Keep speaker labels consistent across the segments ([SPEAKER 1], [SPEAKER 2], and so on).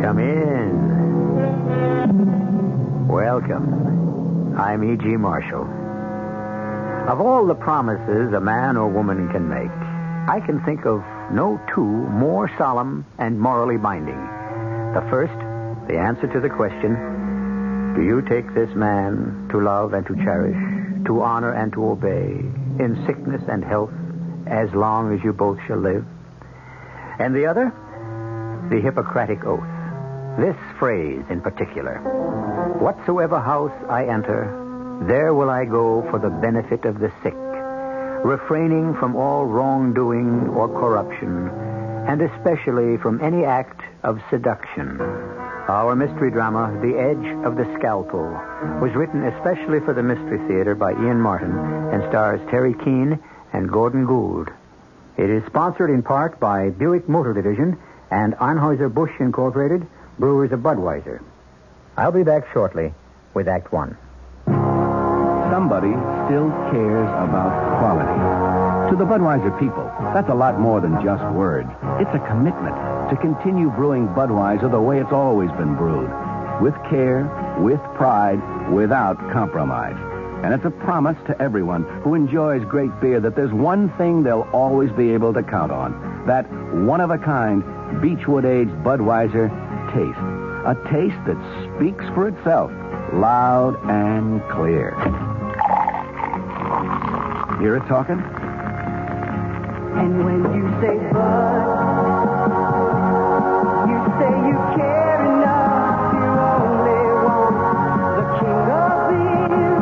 [SPEAKER 1] Come in. Welcome. I'm E.G. Marshall. Of all the promises a man or woman can make, I can think of no two more solemn and morally binding. The first, the answer to the question, do you take this man to love and to cherish, to honor and to obey, in sickness and health, as long as you both shall live? And the other, the Hippocratic Oath. This phrase in particular, whatsoever house I enter, there will I go for the benefit of the sick, refraining from all wrongdoing or corruption, and especially from any act of seduction. Our mystery drama, The Edge of the Scalpel, was written especially for the Mystery Theater by Ian Martin and stars Teri, Keane, and Gould. It is sponsored in part by Buick Motor Division and Anheuser-Busch Incorporated, brewers of Budweiser. I'll be back shortly with Act One.
[SPEAKER 2] Somebody still cares about quality. To the Budweiser people, that's a lot more than just words. It's a commitment to continue brewing Budweiser the way it's always been brewed. With care, with pride, without compromise. And it's a promise to everyone who enjoys great beer that there's one thing they'll always be able to count on. That one-of-a-kind Beechwood-aged Budweiser taste. A taste that speaks for itself, loud and clear. Hear it talking?
[SPEAKER 3] And when you say Bud, you say you care enough. You only want the king of beer.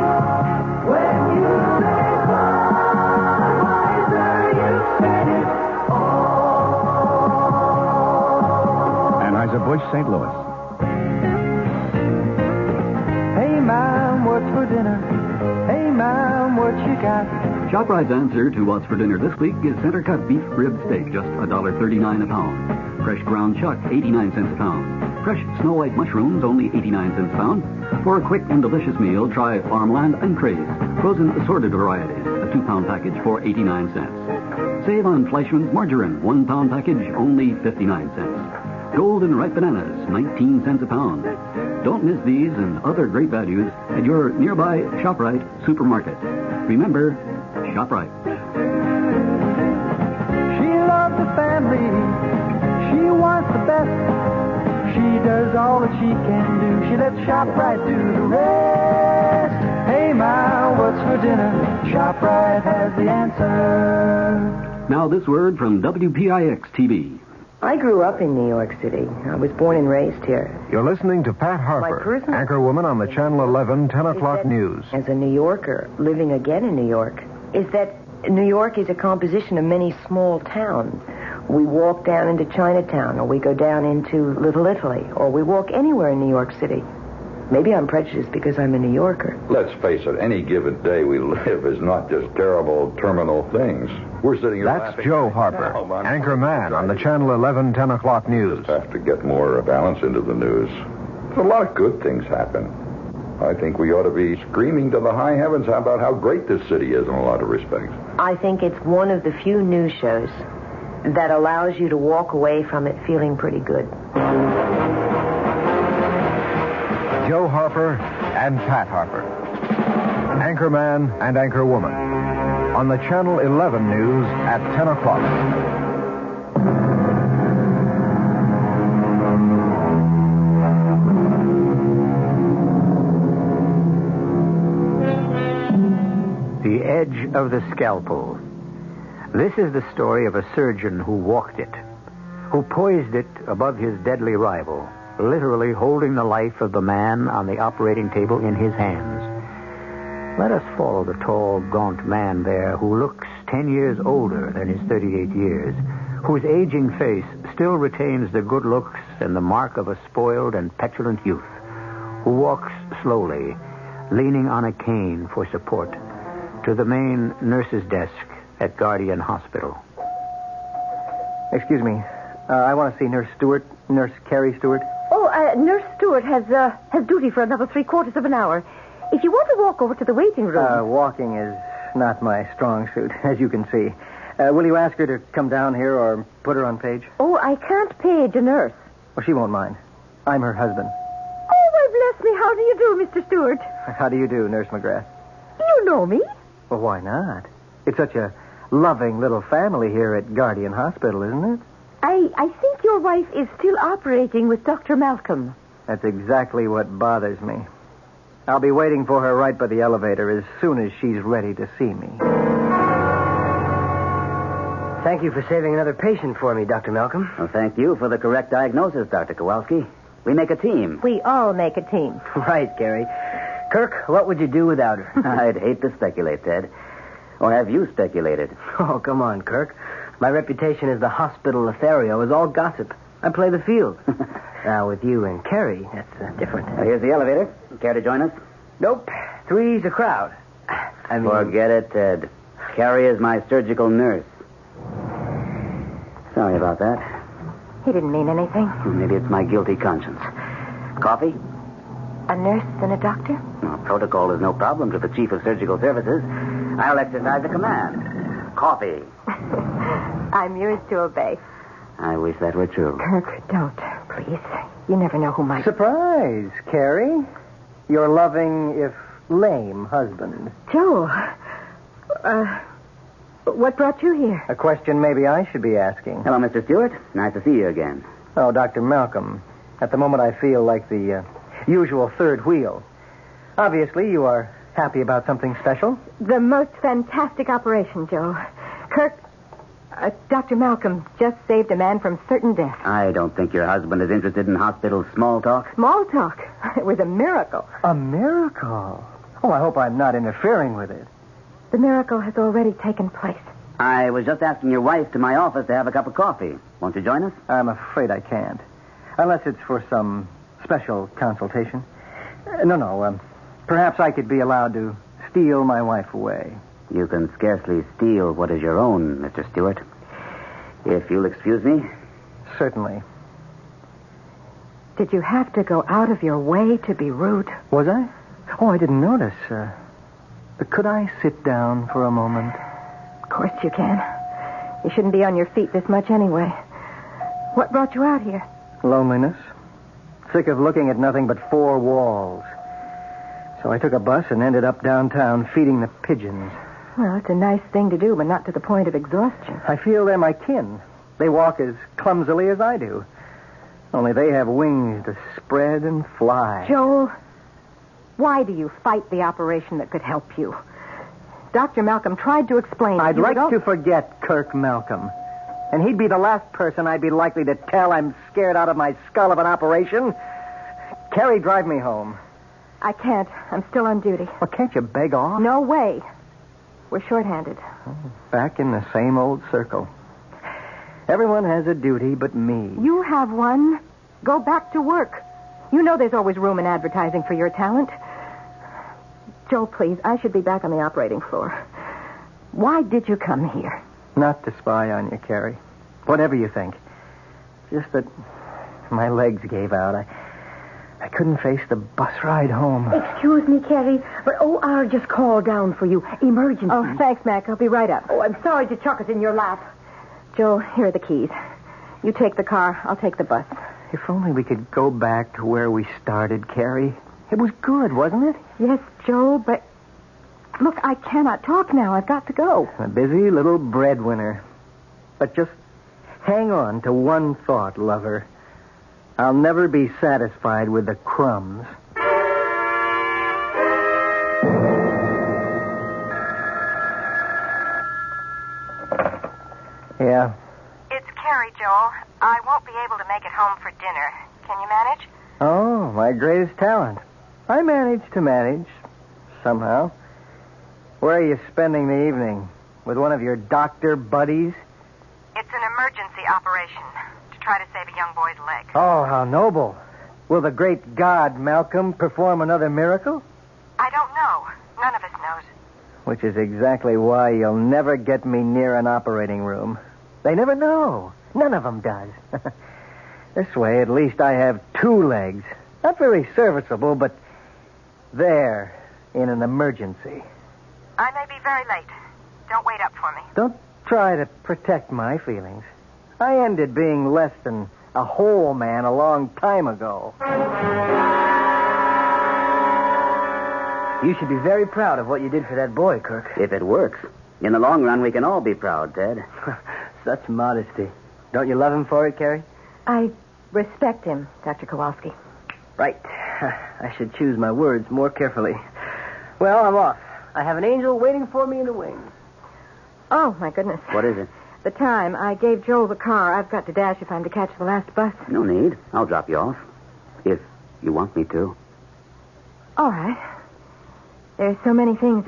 [SPEAKER 3] When you say Budweiser, you said it all.
[SPEAKER 2] Anheuser-Busch, St. Louis.
[SPEAKER 3] Hey, Mom, what's for dinner? Hey, Mom, what you got?
[SPEAKER 4] ShopRite's answer to what's for dinner this week is center-cut beef rib steak, just $1.39 a pound. Fresh ground chuck, 89 cents a pound. Fresh snow white mushrooms, only 89 cents a pound. For a quick and delicious meal, try Farmland and Craze, frozen assorted varieties, a 2-pound package for 89 cents. Save on Fleischmann's margarine, 1-pound package, only 59 cents. Gould and ripe bananas, 19 cents a pound. Don't miss these and other great values at your nearby ShopRite supermarket. Remember, ShopRite.
[SPEAKER 3] She loves the family. She wants the best. She does all that she can do. She lets ShopRite do the rest. Hey, Ma, what's for dinner? ShopRite has the answer.
[SPEAKER 4] Now this word from WPIX-TV.
[SPEAKER 5] I grew up in New York City. I was born and raised here.
[SPEAKER 6] You're listening to Pat Harper, anchorwoman on the Channel 11 10 o'clock news.
[SPEAKER 5] As a New Yorker, living again in New York, is that New York is a composition of many small towns. We walk down into Chinatown, or we go down into Little Italy, or we walk anywhere in New York City. Maybe I'm prejudiced because I'm a New Yorker.
[SPEAKER 7] Let's face it, any given day we live is not just terrible terminal things. We're sitting here
[SPEAKER 6] That's Joe Harper, anchor man on the Channel 11 10 o'clock news.
[SPEAKER 7] Have to get more balance into the news. A lot of good things happen. I think we ought to be screaming to the high heavens about how great this city is in a lot of respects.
[SPEAKER 5] I think it's one of the few news shows that allows you to walk away from it feeling pretty good.
[SPEAKER 6] Joe Harper and Pat Harper, anchorman and anchorwoman, on the Channel 11 news at 10 o'clock.
[SPEAKER 1] The Edge of the Scalpel. This is the story of a surgeon who walked it, who poised it above his deadly rival, literally holding the life of the man on the operating table in his hands. Let us follow the tall, gaunt man there who looks 10 years older than his 38 years, whose aging face still retains the good looks and the mark of a spoiled and petulant youth, who walks slowly, leaning on a cane for support, to the main nurse's desk at Guardian Hospital.
[SPEAKER 8] Excuse me. I want to see Nurse Stewart, Nurse Carrie Stewart.
[SPEAKER 9] Oh, Nurse Stewart has duty for another 3/4 of an hour. If you want to walk over to the waiting room...
[SPEAKER 8] Walking is not my strong suit, as you can see. Will you ask her to come down here or put her on page?
[SPEAKER 9] Oh, I can't page a nurse.
[SPEAKER 8] Well, she won't mind. I'm her husband.
[SPEAKER 9] Oh, why, bless me. How do you do, Mr. Stewart?
[SPEAKER 8] How do you do, Nurse McGrath?
[SPEAKER 9] You know me.
[SPEAKER 8] Well, why not? It's such a loving little family here at Guardian Hospital, isn't it?
[SPEAKER 9] I think your wife is still operating with Dr. Malcolm.
[SPEAKER 8] That's exactly what bothers me. I'll be waiting for her right by the elevator as soon as she's ready to see me.
[SPEAKER 10] Thank you for saving another patient for me, Dr. Malcolm.
[SPEAKER 11] Well, thank you for the correct diagnosis, Dr. Kowalski. We make a team.
[SPEAKER 9] We all make a team.
[SPEAKER 10] Right, Gary. Kirk, what would you do without her?
[SPEAKER 11] I'd hate to speculate, Ted. Or have you speculated?
[SPEAKER 10] Oh, come on, Kirk. My reputation as the hospital Lothario is all gossip. I play the field. Now, with you and Carrie, that's different.
[SPEAKER 11] Here's the elevator. Care to join us?
[SPEAKER 10] Nope. Three's a crowd.
[SPEAKER 11] Forget it, Ted. Carrie is my surgical nurse. Sorry about that.
[SPEAKER 9] He didn't mean anything.
[SPEAKER 11] Maybe it's my guilty conscience. Coffee?
[SPEAKER 9] A nurse and a doctor?
[SPEAKER 11] Well, protocol is no problem to the Chief of Surgical Services. I'll exercise a command. Coffee.
[SPEAKER 9] I'm yours to obey.
[SPEAKER 11] I wish that were true.
[SPEAKER 9] Kirk, don't, please. You never know who might...
[SPEAKER 8] Surprise, Carrie. Your loving, if lame, husband.
[SPEAKER 9] Joe, what brought you here?
[SPEAKER 8] A question maybe I should be asking.
[SPEAKER 11] Hello, Mr. Stewart. Nice to see you again.
[SPEAKER 8] Oh, Dr. Malcolm. At the moment, I feel like the usual third wheel. Obviously, you are happy about something special.
[SPEAKER 9] The most fantastic operation, Joe. Kirk, Dr. Malcolm just saved a man from certain death.
[SPEAKER 11] I don't think your husband is interested in hospital small talk.
[SPEAKER 9] Small talk? It was a miracle.
[SPEAKER 8] A miracle? Oh, I hope I'm not interfering with it.
[SPEAKER 9] The miracle has already taken place.
[SPEAKER 11] I was just asking your wife to my office to have a cup of coffee. Won't you join us?
[SPEAKER 8] I'm afraid I can't. Unless it's for some special consultation. No. Perhaps I could be allowed to steal my wife away.
[SPEAKER 11] You can scarcely steal what is your own, Mr. Stewart. If you'll excuse me.
[SPEAKER 8] Certainly.
[SPEAKER 9] Did you have to go out of your way to be rude?
[SPEAKER 8] Was I? Oh, I didn't notice. Could I sit down for a moment?
[SPEAKER 9] Of course you can. You shouldn't be on your feet this much anyway. What brought you out here?
[SPEAKER 8] Loneliness. Sick of looking at nothing but four walls. So I took a bus and ended up downtown feeding the pigeons.
[SPEAKER 9] Well, it's a nice thing to do, but not to the point of exhaustion.
[SPEAKER 8] I feel they're my kin. They walk as clumsily as I do. Only they have wings to spread and fly.
[SPEAKER 9] Joel, why do you fight the operation that could help you? Dr. Malcolm tried to explain...
[SPEAKER 8] I'd like to forget Kirk Malcolm. And he'd be the last person I'd be likely to tell I'm scared out of my skull of an operation. Carrie, drive me home.
[SPEAKER 9] I can't. I'm still on duty.
[SPEAKER 8] Well, can't you beg off?
[SPEAKER 9] No way. We're shorthanded.
[SPEAKER 8] Back in the same old circle. Everyone has a duty but me.
[SPEAKER 9] You have one. Go back to work. You know there's always room in advertising for your talent. Joe, please, I should be back on the operating floor. Why did you come here?
[SPEAKER 8] Not to spy on you, Carrie. Whatever you think. Just that my legs gave out. I couldn't face the bus ride home.
[SPEAKER 5] Excuse me, Carrie, but OR just called down for you. Emergency.
[SPEAKER 9] Oh, thanks, Mac. I'll be right up.
[SPEAKER 5] Oh, I'm sorry to chuck it in your lap.
[SPEAKER 9] Joe, here are the keys. You take the car. I'll take the bus.
[SPEAKER 8] If only we could go back to where we started, Carrie. It was good, wasn't it?
[SPEAKER 9] Yes, Joe, but... Look, I cannot talk now. I've got to go.
[SPEAKER 8] A busy little breadwinner. But just hang on to one thought, lover. I'll never be satisfied with the crumbs. Yeah?
[SPEAKER 12] It's Carrie, Joel. I won't be able to make it home for dinner. Can you manage?
[SPEAKER 8] Oh, my greatest talent. I manage to manage. Somehow. Where are you spending the evening? With one of your doctor buddies?
[SPEAKER 12] It's an emergency operation to try to save a young boy's leg.
[SPEAKER 8] Oh, how noble. Will the great God, Malcolm, perform another miracle?
[SPEAKER 12] I don't know. None of us knows.
[SPEAKER 8] Which is exactly why you'll never get me near an operating room. They never know. None of them does. This way, at least I have two legs. Not very serviceable, but there, in an emergency.
[SPEAKER 12] I may be very late. Don't wait up for me.
[SPEAKER 8] Don't try to protect my feelings. I ended being less than A whole man a long time ago.
[SPEAKER 10] You should be very proud of what you did for that boy, Kirk.
[SPEAKER 11] If it works. In the long run, we can all be proud, Ted.
[SPEAKER 10] Such modesty. Don't you love him for it, Carrie?
[SPEAKER 9] I respect him, Dr. Kowalski.
[SPEAKER 10] Right. I should choose my words more carefully. Well, I'm off. I have an angel waiting for me in the wings.
[SPEAKER 9] Oh, my goodness.
[SPEAKER 11] What is it?
[SPEAKER 9] The time. I gave Joel the car. I've got to dash if I'm to catch the last bus.
[SPEAKER 11] No need. I'll drop you off. If you want me to.
[SPEAKER 9] All right. There's so many things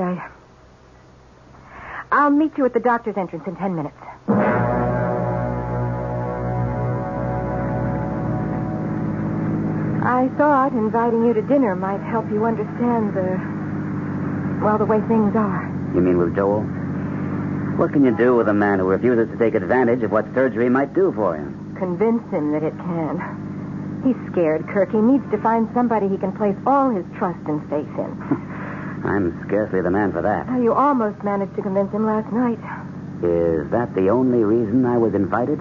[SPEAKER 9] I'll meet you at the doctor's entrance in 10 minutes. I thought inviting you to dinner might help you understand the way things are.
[SPEAKER 11] You mean with Joel? What can you do with a man who refuses to take advantage of what surgery might do for him?
[SPEAKER 9] Convince him that it can. He's scared, Kirk. He needs to find somebody he can place all his trust and faith in.
[SPEAKER 11] I'm scarcely the man for that.
[SPEAKER 9] You almost managed to convince him last night.
[SPEAKER 11] Is that the only reason I was invited?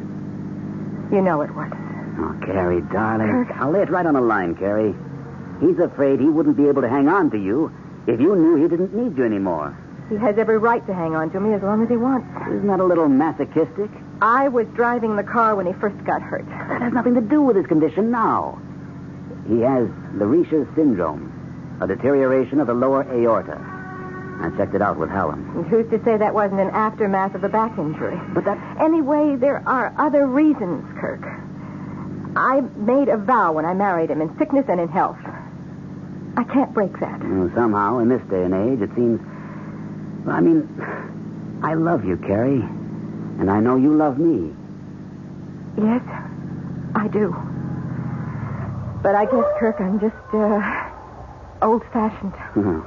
[SPEAKER 9] You know it was.
[SPEAKER 11] Oh, Carrie, darling.
[SPEAKER 9] Kirk.
[SPEAKER 11] I'll lay it right on the line, Carrie. He's afraid he wouldn't be able to hang on to you if you knew he didn't need you anymore.
[SPEAKER 9] He has every right to hang on to me as long as he wants.
[SPEAKER 11] Isn't that a little masochistic?
[SPEAKER 9] I was driving the car when he first got hurt.
[SPEAKER 11] That has nothing to do with his condition now. He has the Riche's syndrome, a deterioration of the lower aorta. I checked it out with Hallam.
[SPEAKER 9] And who's to say that wasn't an aftermath of the back injury?
[SPEAKER 11] But that...
[SPEAKER 9] Anyway, there are other reasons, Kirk. I made a vow when I married him, in sickness and in health. I can't break that.
[SPEAKER 11] Somehow, in this day and age, it seems... I mean, I love you, Carrie. And I know you love me.
[SPEAKER 9] Yes, I do. But I guess, Kirk, I'm just, old-fashioned.
[SPEAKER 11] Oh,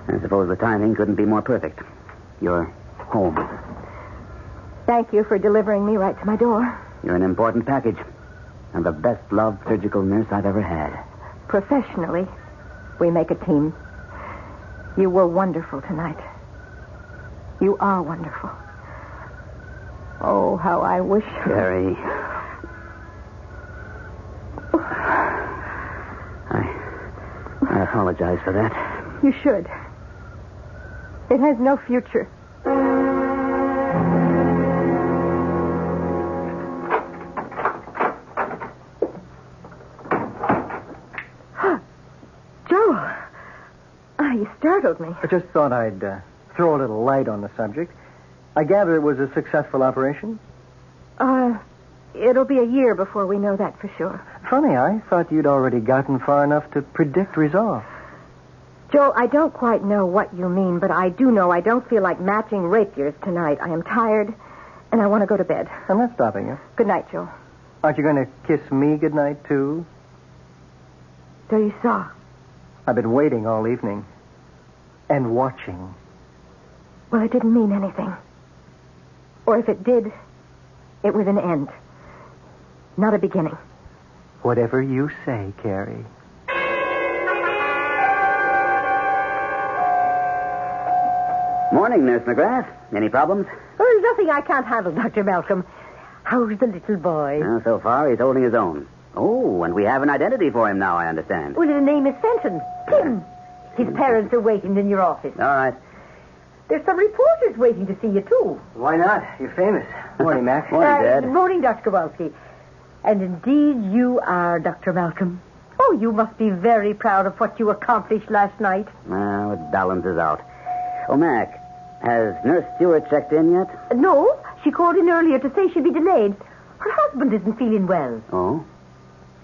[SPEAKER 11] I suppose the timing couldn't be more perfect. You're home.
[SPEAKER 9] Thank you for delivering me right to my door.
[SPEAKER 11] You're an important package. And the best-loved surgical nurse I've ever had.
[SPEAKER 9] Professionally, we make a team. You were wonderful tonight. You are wonderful. Oh, how I wish...
[SPEAKER 11] Carrie. I apologize for that.
[SPEAKER 9] You should. It has no future. Joe. You startled me.
[SPEAKER 8] I just thought I'd throw a little light on the subject. I gather it was a successful operation?
[SPEAKER 9] It'll be a year before we know that for sure.
[SPEAKER 8] Funny, I thought you'd already gotten far enough to predict results.
[SPEAKER 9] Joe, I don't quite know what you mean, but I do know I don't feel like matching rapiers tonight. I am tired, and I want to go to bed.
[SPEAKER 8] I'm not stopping you.
[SPEAKER 9] Good night, Joe.
[SPEAKER 8] Aren't you going to kiss me goodnight, too?
[SPEAKER 9] So you saw.
[SPEAKER 8] I've been waiting all evening. And watching.
[SPEAKER 9] Well, it didn't mean anything. Or if it did, it was an end. Not a beginning.
[SPEAKER 8] Whatever you say, Carrie.
[SPEAKER 11] Morning, Nurse McGrath. Any problems?
[SPEAKER 13] Oh, there's nothing I can't handle, Dr. Malcolm. How's the little boy?
[SPEAKER 11] So far, he's holding his own. Oh, and we have an identity for him now, I understand.
[SPEAKER 13] Well, his name is Fenton. Tim. His parents are waiting in your office.
[SPEAKER 11] All right.
[SPEAKER 13] There's some reporters waiting to see you, too.
[SPEAKER 10] Why not? You're famous. Morning, Mac.
[SPEAKER 11] Morning, Dad.
[SPEAKER 13] Good morning, Dr. Kowalski. And indeed, you are, Dr. Malcolm. Oh, you must be very proud of what you accomplished last night.
[SPEAKER 11] Well, it balances out. Oh, Mac, has Nurse Stewart checked in yet?
[SPEAKER 13] No, she called in earlier to say she'd be delayed. Her husband isn't feeling well.
[SPEAKER 11] Oh?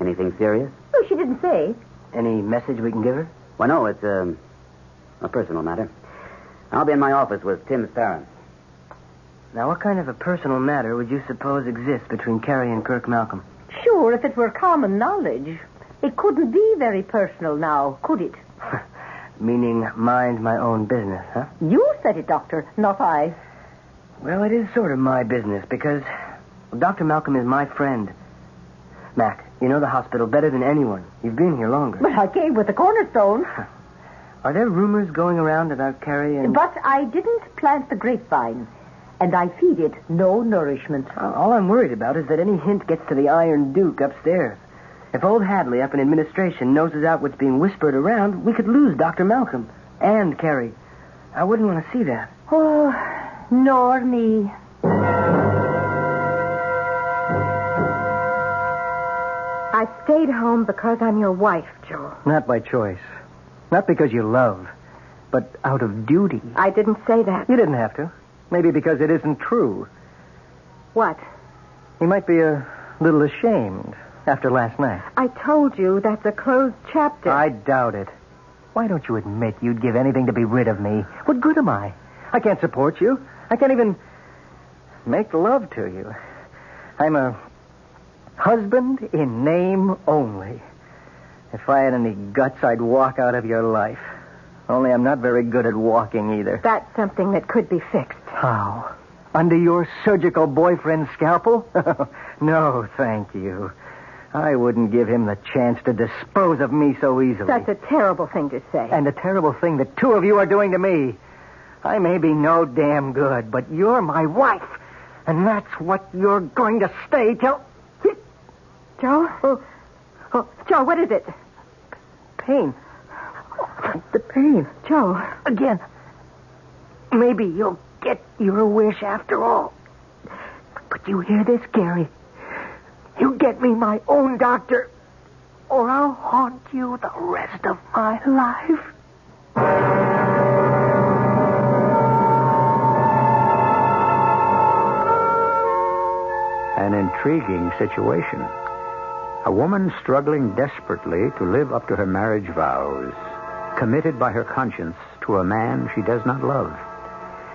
[SPEAKER 11] Anything serious?
[SPEAKER 13] No, she didn't say.
[SPEAKER 10] Any message we can give her?
[SPEAKER 11] Well, no, it's a personal matter. I'll be in my office with Tim's parents.
[SPEAKER 10] Now, what kind of a personal matter would you suppose exists between Carrie and Kirk Malcolm?
[SPEAKER 13] Sure, if it were common knowledge. It couldn't be very personal now, could it?
[SPEAKER 10] Meaning mind my own business, huh?
[SPEAKER 13] You said it, Doctor, not I.
[SPEAKER 10] Well, it is sort of my business because Dr. Malcolm is my friend. Mac, you know the hospital better than anyone. You've been here longer.
[SPEAKER 13] But I came with the cornerstone.
[SPEAKER 10] Are there rumors going around about Carrie and...
[SPEAKER 13] But I didn't plant the grapevine. and I feed it no nourishment.
[SPEAKER 10] All I'm worried about is that any hint gets to the Iron Duke upstairs. If old Hadley up in administration noses out what's being whispered around, we could lose Dr. Malcolm and Carrie. I wouldn't want to see that.
[SPEAKER 13] Oh, nor me.
[SPEAKER 9] I stayed home because I'm your wife, Joel.
[SPEAKER 8] Not by choice. Not because you love, but out of duty.
[SPEAKER 9] I didn't say that.
[SPEAKER 8] You didn't have to. Maybe because it isn't true.
[SPEAKER 9] What?
[SPEAKER 8] You might be a little ashamed after last night.
[SPEAKER 9] I told you that's a closed chapter.
[SPEAKER 8] I doubt it. Why don't you admit you'd give anything to be rid of me? What good am I? I can't support you. I can't even make love to you. I'm a husband in name only. If I had any guts, I'd walk out of your life. Only I'm not very good at walking either.
[SPEAKER 9] That's something that could be fixed.
[SPEAKER 8] How? Under your surgical boyfriend's scalpel? No, thank you. I wouldn't give him the chance to dispose of me so easily.
[SPEAKER 9] That's a terrible thing to say.
[SPEAKER 8] And a terrible thing that two of you are doing to me. I may be no damn good, but you're my wife. And that's what you're going to stay till...
[SPEAKER 9] Joe? Oh, Joe, what is it?
[SPEAKER 8] Pain. The pain.
[SPEAKER 9] Joe.
[SPEAKER 8] Again. Maybe you'll get your wish after all. But you hear this, Gary? You get me my own doctor, or I'll haunt you the rest of my life.
[SPEAKER 1] An intriguing situation. A woman struggling desperately to live up to her marriage vows, committed by her conscience to a man she does not love,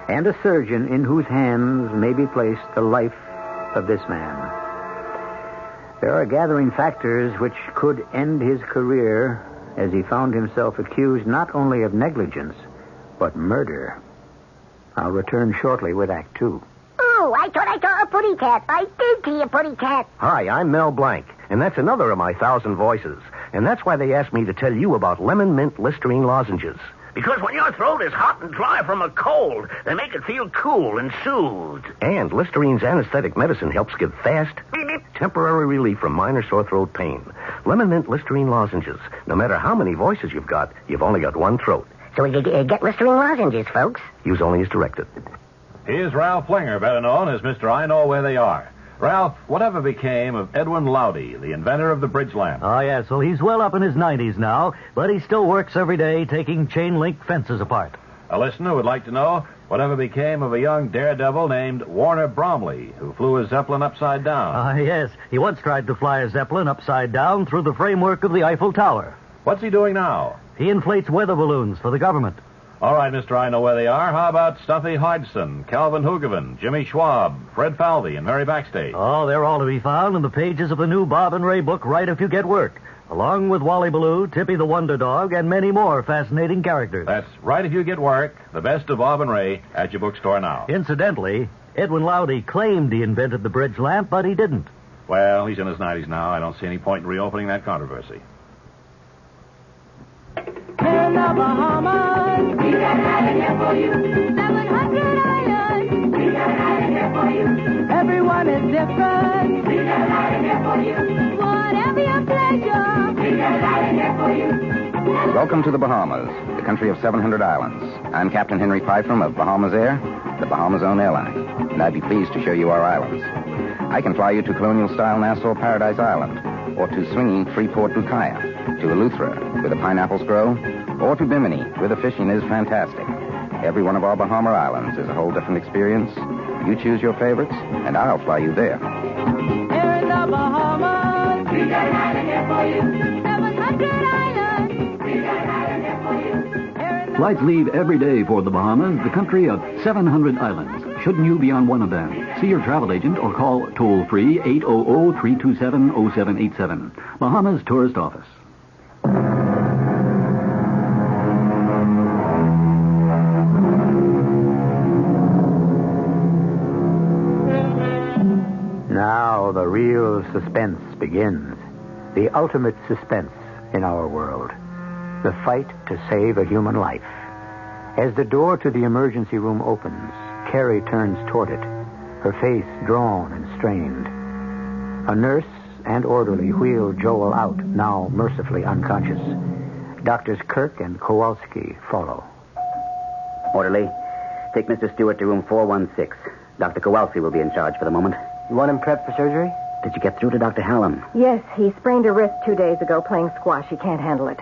[SPEAKER 1] and a surgeon in whose hands may be placed the life of this man. There are gathering factors which could end his career as he found himself accused not only of negligence, but murder. I'll return shortly with Act Two.
[SPEAKER 14] Oh, I thought I saw a putty cat. I did see a putty cat.
[SPEAKER 2] Hi, I'm Mel Blanc, and that's another of my 1,000 voices. And that's why they asked me to tell you about lemon mint Listerine lozenges.
[SPEAKER 15] Because when your throat is hot and dry from a cold, they make it feel cool and soothed.
[SPEAKER 2] And Listerine's anesthetic medicine helps give fast, temporary relief from minor sore throat pain. Lemon mint Listerine lozenges. No matter how many voices you've got, you've only got one throat.
[SPEAKER 14] So you get Listerine lozenges, folks.
[SPEAKER 2] Use only as directed.
[SPEAKER 16] Here's Ralph Flinger, better known as Mr. I Know Where They Are. Ralph, whatever became of Edwin Lowdy, the inventor of the bridge lamp?
[SPEAKER 17] Oh, yes. Well, he's well up in his 90s now, but he still works every day taking chain-link fences apart.
[SPEAKER 16] A listener would like to know whatever became of a young daredevil named Warner Bromley, who flew a Zeppelin upside down.
[SPEAKER 17] Yes. He once tried to fly a Zeppelin upside down through the framework of the Eiffel Tower.
[SPEAKER 16] What's he doing now?
[SPEAKER 17] He inflates weather balloons for the government.
[SPEAKER 16] All right, Mr. I Know Where They Are. How about Stuffy Hodgson, Calvin Hoogovan, Jimmy Schwab, Fred Falvey, and Mary Backstage?
[SPEAKER 17] Oh, they're all to be found in the pages of the new Bob and Ray book, Right If You Get Work, along with Wally Ballou, Tippy the Wonder Dog, and many more fascinating characters.
[SPEAKER 16] That's Right If You Get Work, the best of Bob and Ray, at your bookstore now.
[SPEAKER 17] Incidentally, Edwin Lowdy claimed he invented the bridge lamp, but he didn't.
[SPEAKER 16] Well, he's in his 90s now. I don't see any point in reopening that controversy.
[SPEAKER 3] In the Bahamas, we got an island here for you. 700 islands, we got an island here for you. Everyone is different, we got an island here for you. Whatever your pleasure, we got an island here for you.
[SPEAKER 18] Welcome to the Bahamas, the country of 700 islands. I'm Captain Henry Pyfrom of Bahamas Air, the Bahamas' own airline, and I'd be pleased to show you our islands. I can fly you to colonial-style Nassau Paradise Island, or to swinging Freeport Bucaya, to Eleuthera, where the pineapples grow, or to Bimini, where the fishing is fantastic. Every one of our Bahama islands is a whole different experience. You choose your favorites, and I'll fly you there.
[SPEAKER 3] Here in the Bahamas, we got an island here for you. 700 islands, we got an island here for you.
[SPEAKER 4] Flights leave every day for the Bahamas, the country of 700 islands. Shouldn't you be on one of them? See your travel agent or call toll-free 800-327-0787. Bahamas Tourist Office.
[SPEAKER 1] Now the real suspense begins. The ultimate suspense in our world. The fight to save a human life. As the door to the emergency room opens, Carrie turns toward it, her face drawn and strained. A nurse and orderly wheel Joel out, now mercifully unconscious. Doctors Kirk and Kowalski follow.
[SPEAKER 11] Orderly, take Mr. Stewart to room 416. Dr. Kowalski will be in charge for the moment.
[SPEAKER 10] You want him prepped for surgery?
[SPEAKER 11] Did you get through to Dr. Hallam?
[SPEAKER 9] Yes, he sprained a wrist 2 days ago playing squash. He can't handle it.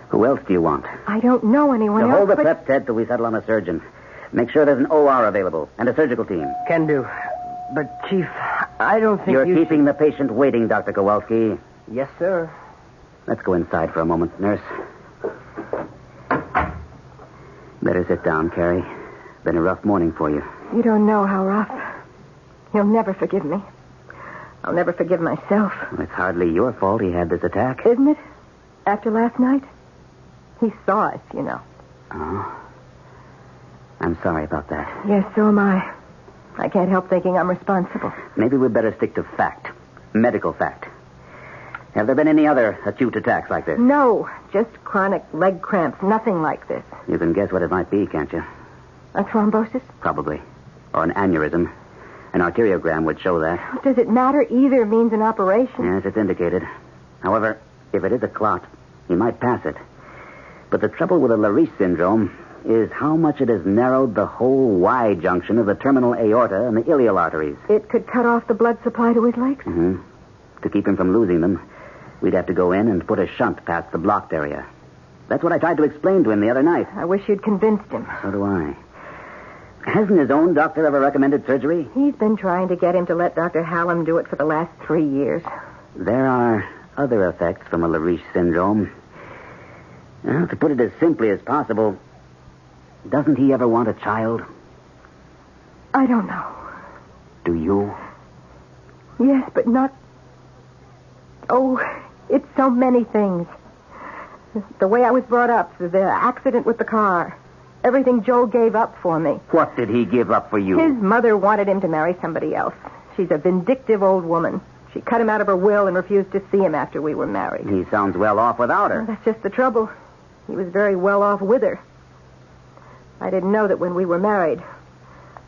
[SPEAKER 11] Who else do you want?
[SPEAKER 9] I don't know anyone
[SPEAKER 11] Now,
[SPEAKER 9] else,
[SPEAKER 11] hold the
[SPEAKER 9] but...
[SPEAKER 11] prep, Ted, till we settle on a surgeon. Make sure there's an OR available and a surgical team.
[SPEAKER 10] Can do. But, Chief, I don't think
[SPEAKER 11] You're keeping the patient waiting, Dr. Kowalski.
[SPEAKER 10] Yes, sir.
[SPEAKER 11] Let's go inside for a moment, nurse. Better sit down, Carrie. Been a rough morning for you.
[SPEAKER 9] You don't know how rough. You'll never forgive me. I'll never forgive myself.
[SPEAKER 11] Well, it's hardly your fault he had this attack.
[SPEAKER 9] Isn't it? After last night? He saw us, you know.
[SPEAKER 11] Oh. I'm sorry about that.
[SPEAKER 9] Yes, so am I. I can't help thinking I'm responsible.
[SPEAKER 11] Maybe we'd better stick to fact. Medical fact. Have there been any other acute attacks like this?
[SPEAKER 9] No, just chronic leg cramps. Nothing like this.
[SPEAKER 11] You can guess what it might be, can't you?
[SPEAKER 9] A thrombosis?
[SPEAKER 11] Probably. Or an aneurysm. An arteriogram would show that.
[SPEAKER 9] Does it matter? Either means an operation.
[SPEAKER 11] Yes, it's indicated. However, if it is a clot, he might pass it. But the trouble with a Lariche syndrome is how much it has narrowed the whole Y junction of the terminal aorta and the iliac arteries.
[SPEAKER 9] It could cut off the blood supply to his legs?
[SPEAKER 11] Mm-hmm. To keep him from losing them, we'd have to go in and put a shunt past the blocked area. That's what I tried to explain to him the other night.
[SPEAKER 9] I wish you'd convinced him.
[SPEAKER 11] So do I. Hasn't his own doctor ever recommended surgery?
[SPEAKER 9] He's been trying to get him to let Dr. Hallam do it for the last 3 years.
[SPEAKER 11] There are other effects from a Lariche syndrome. Well, to put it as simply as possible, doesn't he ever want a child?
[SPEAKER 9] I don't know.
[SPEAKER 11] Do you?
[SPEAKER 9] Yes, but not... Oh, it's so many things. The way I was brought up, the accident with the car, everything Joe gave up for me.
[SPEAKER 11] What did he give up for you?
[SPEAKER 9] His mother wanted him to marry somebody else. She's a vindictive old woman. She cut him out of her will and refused to see him after we were married.
[SPEAKER 11] He sounds well off without her.
[SPEAKER 9] Well, that's just the trouble. He was very well off with her. I didn't know that when we were married,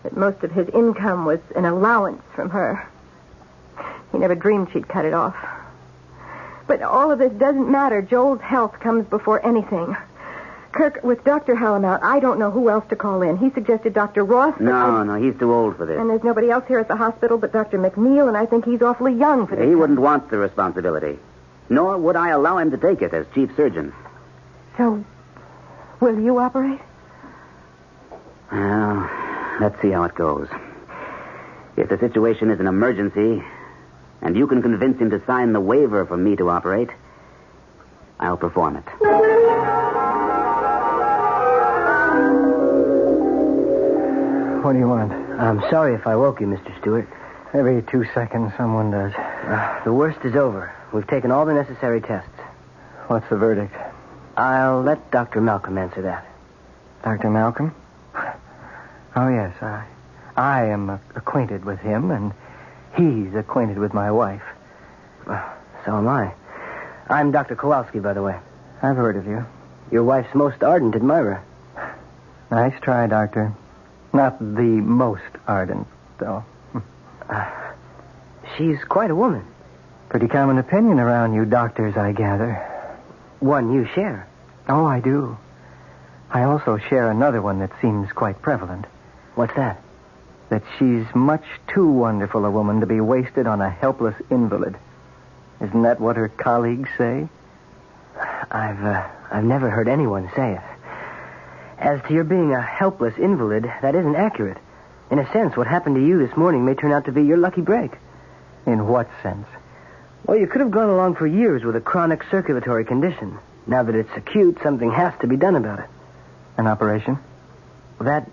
[SPEAKER 9] that most of his income was an allowance from her. He never dreamed she'd cut it off. But all of this doesn't matter. Joel's health comes before anything. Kirk, with Dr. Hallam out, I don't know who else to call in. He suggested Dr. Ross.
[SPEAKER 11] No, he's too old for this.
[SPEAKER 9] And there's nobody else here at the hospital but Dr. McNeil, and I think he's awfully young for this.
[SPEAKER 11] He wouldn't want the responsibility. Nor would I allow him to take it as chief surgeon.
[SPEAKER 9] So, will you operate?
[SPEAKER 11] Well, let's see how it goes. If the situation is an emergency, and you can convince him to sign the waiver for me to operate, I'll perform it.
[SPEAKER 8] What do you want?
[SPEAKER 10] I'm sorry if I woke you, Mr. Stewart.
[SPEAKER 8] Every 2 seconds someone does.
[SPEAKER 10] The worst is over. We've taken all the necessary tests.
[SPEAKER 8] What's the verdict?
[SPEAKER 10] I'll let Dr. Malcolm answer that.
[SPEAKER 8] Dr. Malcolm? Oh, yes. I am acquainted with him, and he's acquainted with my wife.
[SPEAKER 10] So am I. I'm Dr. Kowalski, by the way.
[SPEAKER 8] I've heard of you.
[SPEAKER 10] Your wife's most ardent admirer.
[SPEAKER 8] Nice try, Doctor. Not the most ardent, though.
[SPEAKER 10] She's quite a woman.
[SPEAKER 8] Pretty common opinion around you doctors, I gather.
[SPEAKER 10] One you share.
[SPEAKER 8] Oh, I do. I also share another one that seems quite prevalent.
[SPEAKER 10] What's that?
[SPEAKER 8] That she's much too wonderful a woman to be wasted on a helpless invalid. Isn't that what her colleagues say?
[SPEAKER 10] I've never heard anyone say it. As to your being a helpless invalid, that isn't accurate. In a sense, what happened to you this morning may turn out to be your lucky break.
[SPEAKER 8] In what sense?
[SPEAKER 10] Well, you could have gone along for years with a chronic circulatory condition. Now that it's acute, something has to be done about it.
[SPEAKER 8] An operation?
[SPEAKER 10] That's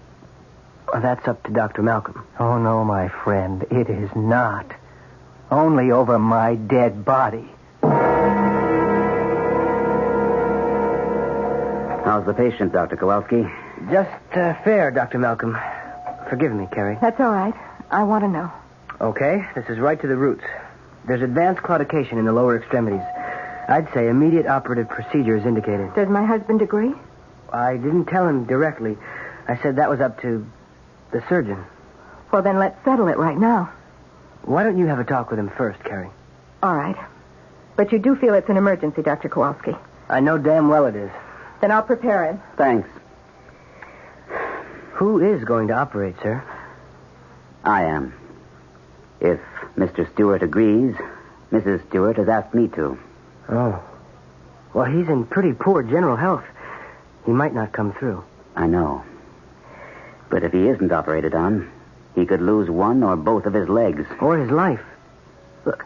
[SPEAKER 10] up to Dr. Malcolm.
[SPEAKER 8] Oh, no, my friend. It is not. Only over my dead body.
[SPEAKER 11] How's the patient, Dr. Kowalski?
[SPEAKER 10] Just fair, Dr. Malcolm. Forgive me, Carrie.
[SPEAKER 9] That's all right. I want to know.
[SPEAKER 10] Okay, this is right to the roots. There's advanced claudication in the lower extremities. I'd say immediate operative procedure is indicated.
[SPEAKER 9] Does my husband agree?
[SPEAKER 10] I didn't tell him directly. I said that was up to The surgeon.
[SPEAKER 9] Well, then let's settle it right now.
[SPEAKER 10] Why don't you have a talk with him first, Carrie?
[SPEAKER 9] All right. But you do feel it's an emergency, Dr. Kowalski.
[SPEAKER 10] I know damn well it is.
[SPEAKER 9] Then I'll prepare him.
[SPEAKER 11] Thanks.
[SPEAKER 10] Who is going to operate, sir?
[SPEAKER 11] I am. If Mr. Stewart agrees, Mrs. Stewart has asked me to.
[SPEAKER 10] Oh. Well, he's in pretty poor general health. He might not come through.
[SPEAKER 11] I know. But if he isn't operated on, he could lose one or both of his legs.
[SPEAKER 10] Or his life. Look,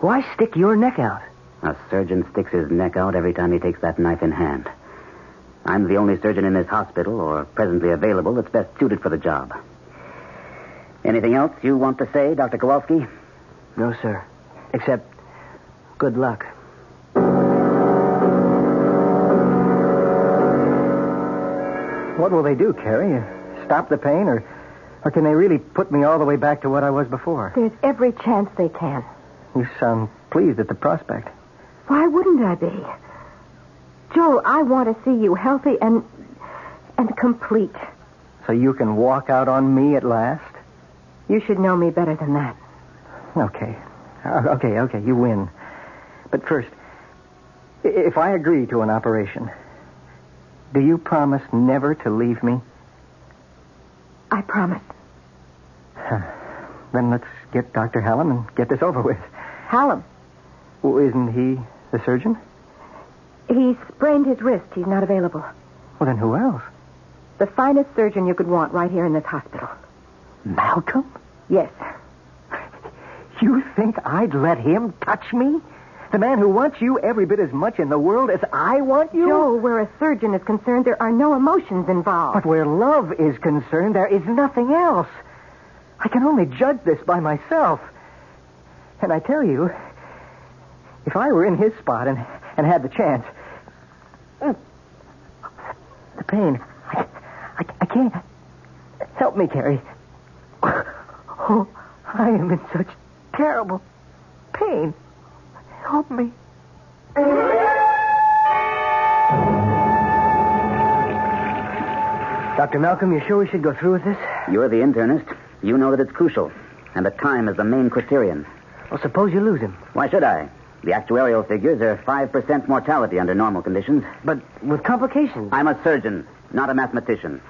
[SPEAKER 10] why stick your neck out?
[SPEAKER 11] A surgeon sticks his neck out every time he takes that knife in hand. I'm the only surgeon in this hospital, or presently available, that's best suited for the job. Anything else you want to say, Dr. Kowalski?
[SPEAKER 10] No, sir. Except, good luck.
[SPEAKER 8] What will they do, Carrie? Stop the pain, or can they really put me all the way back to what I was before?
[SPEAKER 9] There's every chance they can.
[SPEAKER 8] You sound pleased at the prospect.
[SPEAKER 9] Why wouldn't I be? Joe, I want to see you healthy and complete.
[SPEAKER 8] So you can walk out on me at last?
[SPEAKER 9] You should know me better than that.
[SPEAKER 8] Okay. Okay, you win. But first, if I agree to an operation, do you promise never to leave me?
[SPEAKER 9] I promise.
[SPEAKER 8] Then let's get Dr. Hallam and get this over with.
[SPEAKER 9] Hallam?
[SPEAKER 8] Well, isn't he the surgeon?
[SPEAKER 9] He sprained his wrist. He's not available.
[SPEAKER 8] Well, then who else?
[SPEAKER 9] The finest surgeon you could want right here in this hospital.
[SPEAKER 8] Malcolm?
[SPEAKER 9] Yes.
[SPEAKER 8] You think I'd let him touch me? The man who wants you every bit as much in the world as I want you?
[SPEAKER 9] Joe, where a surgeon is concerned, there are no emotions involved.
[SPEAKER 8] But where love is concerned, there is nothing else. I can only judge this by myself. And I tell you, if I were in his spot and had the chance... The pain. I can't... Help me, Teri. Oh, I am in such terrible pain. Help me.
[SPEAKER 10] Dr. Malcolm, you sure we should go through with this?
[SPEAKER 11] You're the internist. You know that it's crucial. And that time is the main criterion.
[SPEAKER 10] Well, suppose you lose him.
[SPEAKER 11] Why should I? The actuarial figures are 5% mortality under normal conditions.
[SPEAKER 10] But with complications.
[SPEAKER 11] I'm a surgeon, not a mathematician.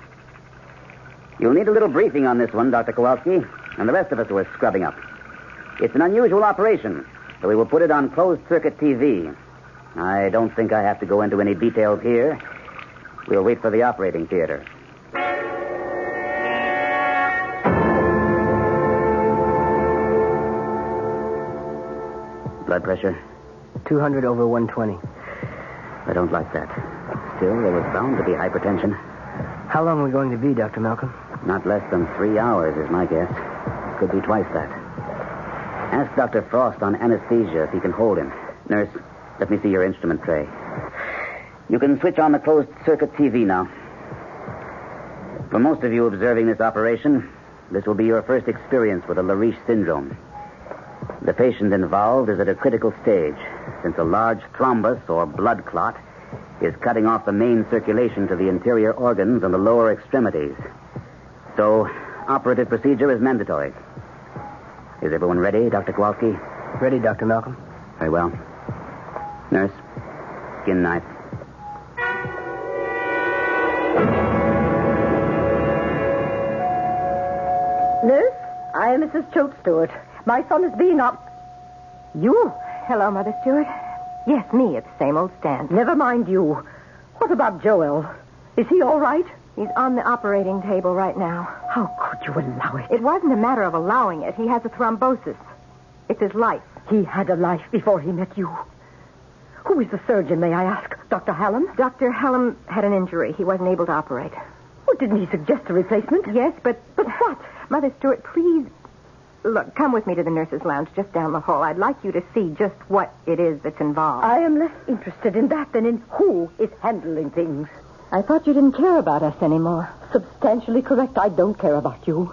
[SPEAKER 11] You'll need a little briefing on this one, Dr. Kowalski, and the rest of us who are scrubbing up. It's an unusual operation, so we will put it on closed-circuit TV. I don't think I have to go into any details here. We'll wait for the operating theater. Blood pressure?
[SPEAKER 10] 200 over 120.
[SPEAKER 11] I don't like that. Still, there was bound to be hypertension.
[SPEAKER 10] How long are we going to be, Dr. Malcolm?
[SPEAKER 11] Not less than 3 hours is my guess. Could be twice that. Ask Dr. Frost on anesthesia if he can hold him. Nurse, let me see your instrument tray. You can switch on the closed-circuit TV now. For most of you observing this operation, this will be your first experience with a Lariche syndrome. The patient involved is at a critical stage, since a large thrombus or blood clot is cutting off the main circulation to the interior organs and the lower extremities. So, operative procedure is mandatory. Is everyone ready, Dr. Kowalski?
[SPEAKER 10] Ready, Dr. Malcolm.
[SPEAKER 11] Very well. Nurse, skin knife.
[SPEAKER 13] Nurse, I am Mrs. Choate Stewart. My son is being
[SPEAKER 9] You? Hello, Mother Stewart. Yes, me at the same old stand.
[SPEAKER 13] Never mind you. What about Joel? Is he all right?
[SPEAKER 9] He's on the operating table right now.
[SPEAKER 13] How could you allow it?
[SPEAKER 9] It wasn't a matter of allowing it. He has a thrombosis. It's his life.
[SPEAKER 13] He had a life before he met you. Who is the surgeon, may I ask? Dr. Hallam?
[SPEAKER 9] Dr. Hallam had an injury. He wasn't able to operate.
[SPEAKER 13] Well, didn't he suggest a replacement?
[SPEAKER 9] Yes, but...
[SPEAKER 13] But what?
[SPEAKER 9] Mother Stewart, please... Look, come with me to the nurse's lounge just down the hall. I'd like you to see just what it is that's involved.
[SPEAKER 13] I am less interested in that than in who is handling things.
[SPEAKER 9] I thought you didn't care about us anymore.
[SPEAKER 13] Substantially correct. I don't care about you.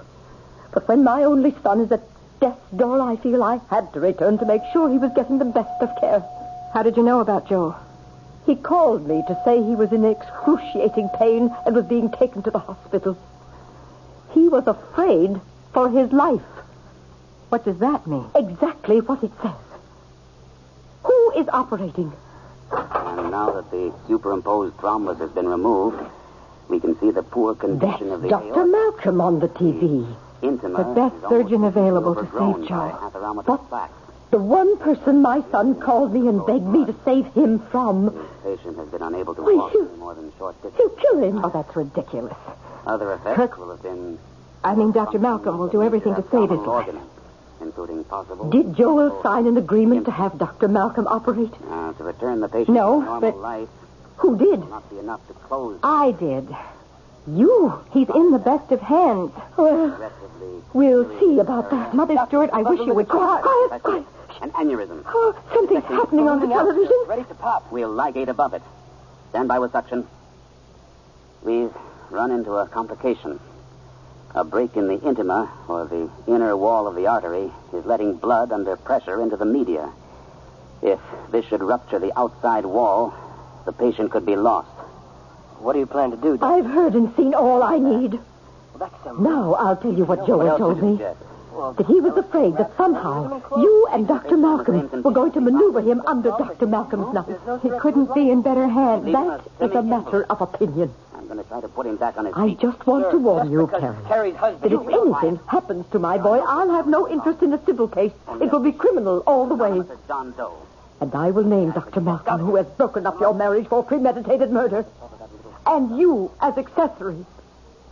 [SPEAKER 13] But when my only son is at death's door, I feel I had to return to make sure he was getting the best of care.
[SPEAKER 9] How did you know about Joe?
[SPEAKER 13] He called me to say he was in excruciating pain and was being taken to the hospital. He was afraid for his life.
[SPEAKER 9] What does that mean?
[SPEAKER 13] Exactly what it says. Who is operating?
[SPEAKER 11] And now that the superimposed thrombus has been removed, we can see the poor condition
[SPEAKER 13] That's
[SPEAKER 11] of the
[SPEAKER 13] Dr.
[SPEAKER 11] aorta.
[SPEAKER 13] Malcolm on the TV.
[SPEAKER 11] Intima
[SPEAKER 9] The best
[SPEAKER 11] is
[SPEAKER 9] surgeon
[SPEAKER 11] almost
[SPEAKER 9] available to
[SPEAKER 11] overgrown
[SPEAKER 9] save
[SPEAKER 11] by
[SPEAKER 9] Joe.
[SPEAKER 11] atheromatoid plaques.
[SPEAKER 13] The one person my son called me and begged me to save him from.
[SPEAKER 11] This patient has been unable to
[SPEAKER 13] Why,
[SPEAKER 11] walk
[SPEAKER 13] you-
[SPEAKER 11] any more than short distance.
[SPEAKER 13] He'll kill him.
[SPEAKER 9] Oh, that's ridiculous.
[SPEAKER 11] Other effects
[SPEAKER 9] Kirk-
[SPEAKER 11] will have been
[SPEAKER 9] I mean, Dr. Malcolm will do everything to save his life.
[SPEAKER 11] organs, including possible...
[SPEAKER 13] Did Joel sign an agreement to have Dr. Malcolm operate?
[SPEAKER 11] To return the patient
[SPEAKER 13] No,
[SPEAKER 11] to normal
[SPEAKER 13] but-
[SPEAKER 11] life
[SPEAKER 13] Who did?
[SPEAKER 11] will not be enough to close
[SPEAKER 9] I did. You. He's in the best of hands.
[SPEAKER 13] Well,
[SPEAKER 11] aggressively...
[SPEAKER 13] we'll see about that.
[SPEAKER 9] Mother Stewart, I wish you would...
[SPEAKER 13] Quiet.
[SPEAKER 11] An aneurysm.
[SPEAKER 13] Oh, something's happening on the television.
[SPEAKER 11] Ready to pop. We'll ligate above it. Stand by with suction. We've run into a complication. A break in the intima, or the inner wall of the artery, is letting blood under pressure into the media. If this should rupture the outside wall, the patient could be lost.
[SPEAKER 10] What do you plan to do, Doctor?
[SPEAKER 13] I've heard and seen all I need.
[SPEAKER 10] Well, that's some...
[SPEAKER 13] Now I'll tell you what Joel
[SPEAKER 11] else
[SPEAKER 13] told
[SPEAKER 11] did you
[SPEAKER 13] me.
[SPEAKER 11] get?
[SPEAKER 13] That he was afraid that somehow you and Dr. Malcolm were going to maneuver him under Dr. Malcolm's knife.
[SPEAKER 9] He couldn't be in better hands.
[SPEAKER 13] That is a matter of opinion.
[SPEAKER 11] I'm going to try to put him back on his
[SPEAKER 13] I
[SPEAKER 11] feet.
[SPEAKER 13] just want to warn you,
[SPEAKER 10] because
[SPEAKER 13] Terry,
[SPEAKER 10] Terry's husband...
[SPEAKER 13] that if anything happens to my boy, I'll have no interest in a civil case. It will be criminal all the way.
[SPEAKER 11] Mr. John Doe.
[SPEAKER 13] And I will name Dr. Malcolm, who has broken up your marriage for premeditated murder. And you as accessories,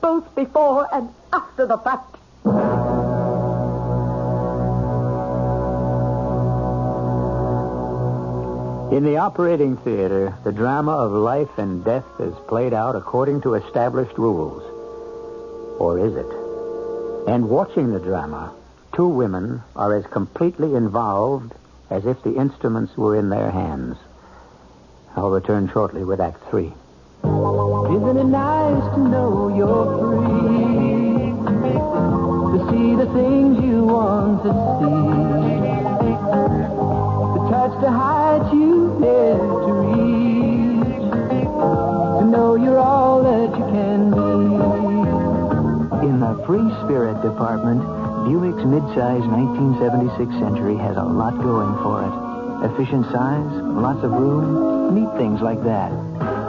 [SPEAKER 13] both before and after the fact.
[SPEAKER 1] In the operating theater, the drama of life and death is played out according to established rules. Or is it? And watching the drama, two women are as completely involved as if the instruments were in their hands. I'll return shortly with Act 3.
[SPEAKER 3] Isn't it nice to know you're free? To see the things you want to see. To touch the heights you dare to reach. To know you're all that you can be.
[SPEAKER 19] In the Free Spirit Department, Buick's midsize 1976 Century has a lot going for it. Efficient size, lots of room, neat things like that.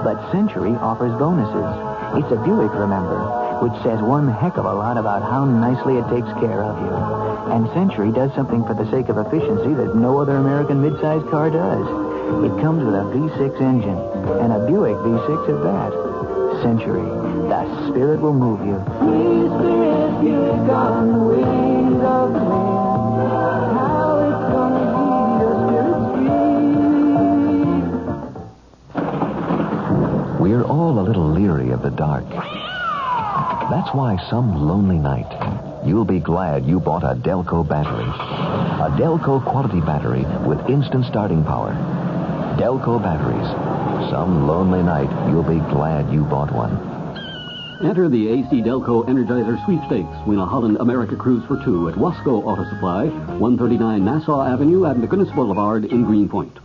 [SPEAKER 19] But Century offers bonuses. It's a Buick, remember, which says one heck of a lot about how nicely it takes care of you. And Century does something for the sake of efficiency that no other American midsize car does. It comes with a V6 engine, and a Buick V6 at that. Century, the spirit will move you.
[SPEAKER 3] Free spirit, you've gone the ways of the wind. How it's gonna be your spirit's free.
[SPEAKER 2] We're all a little leery of the dark. That's why some lonely night, you'll be glad you bought a Delco battery. A Delco quality battery with instant starting power. Delco batteries. Some lonely night, you'll be glad you bought one.
[SPEAKER 4] Enter the AC Delco Energizer Sweepstakes. Win a Holland America cruise for two at Wasco Auto Supply, 139 Nassau Avenue at McGinnis Boulevard in Greenpoint.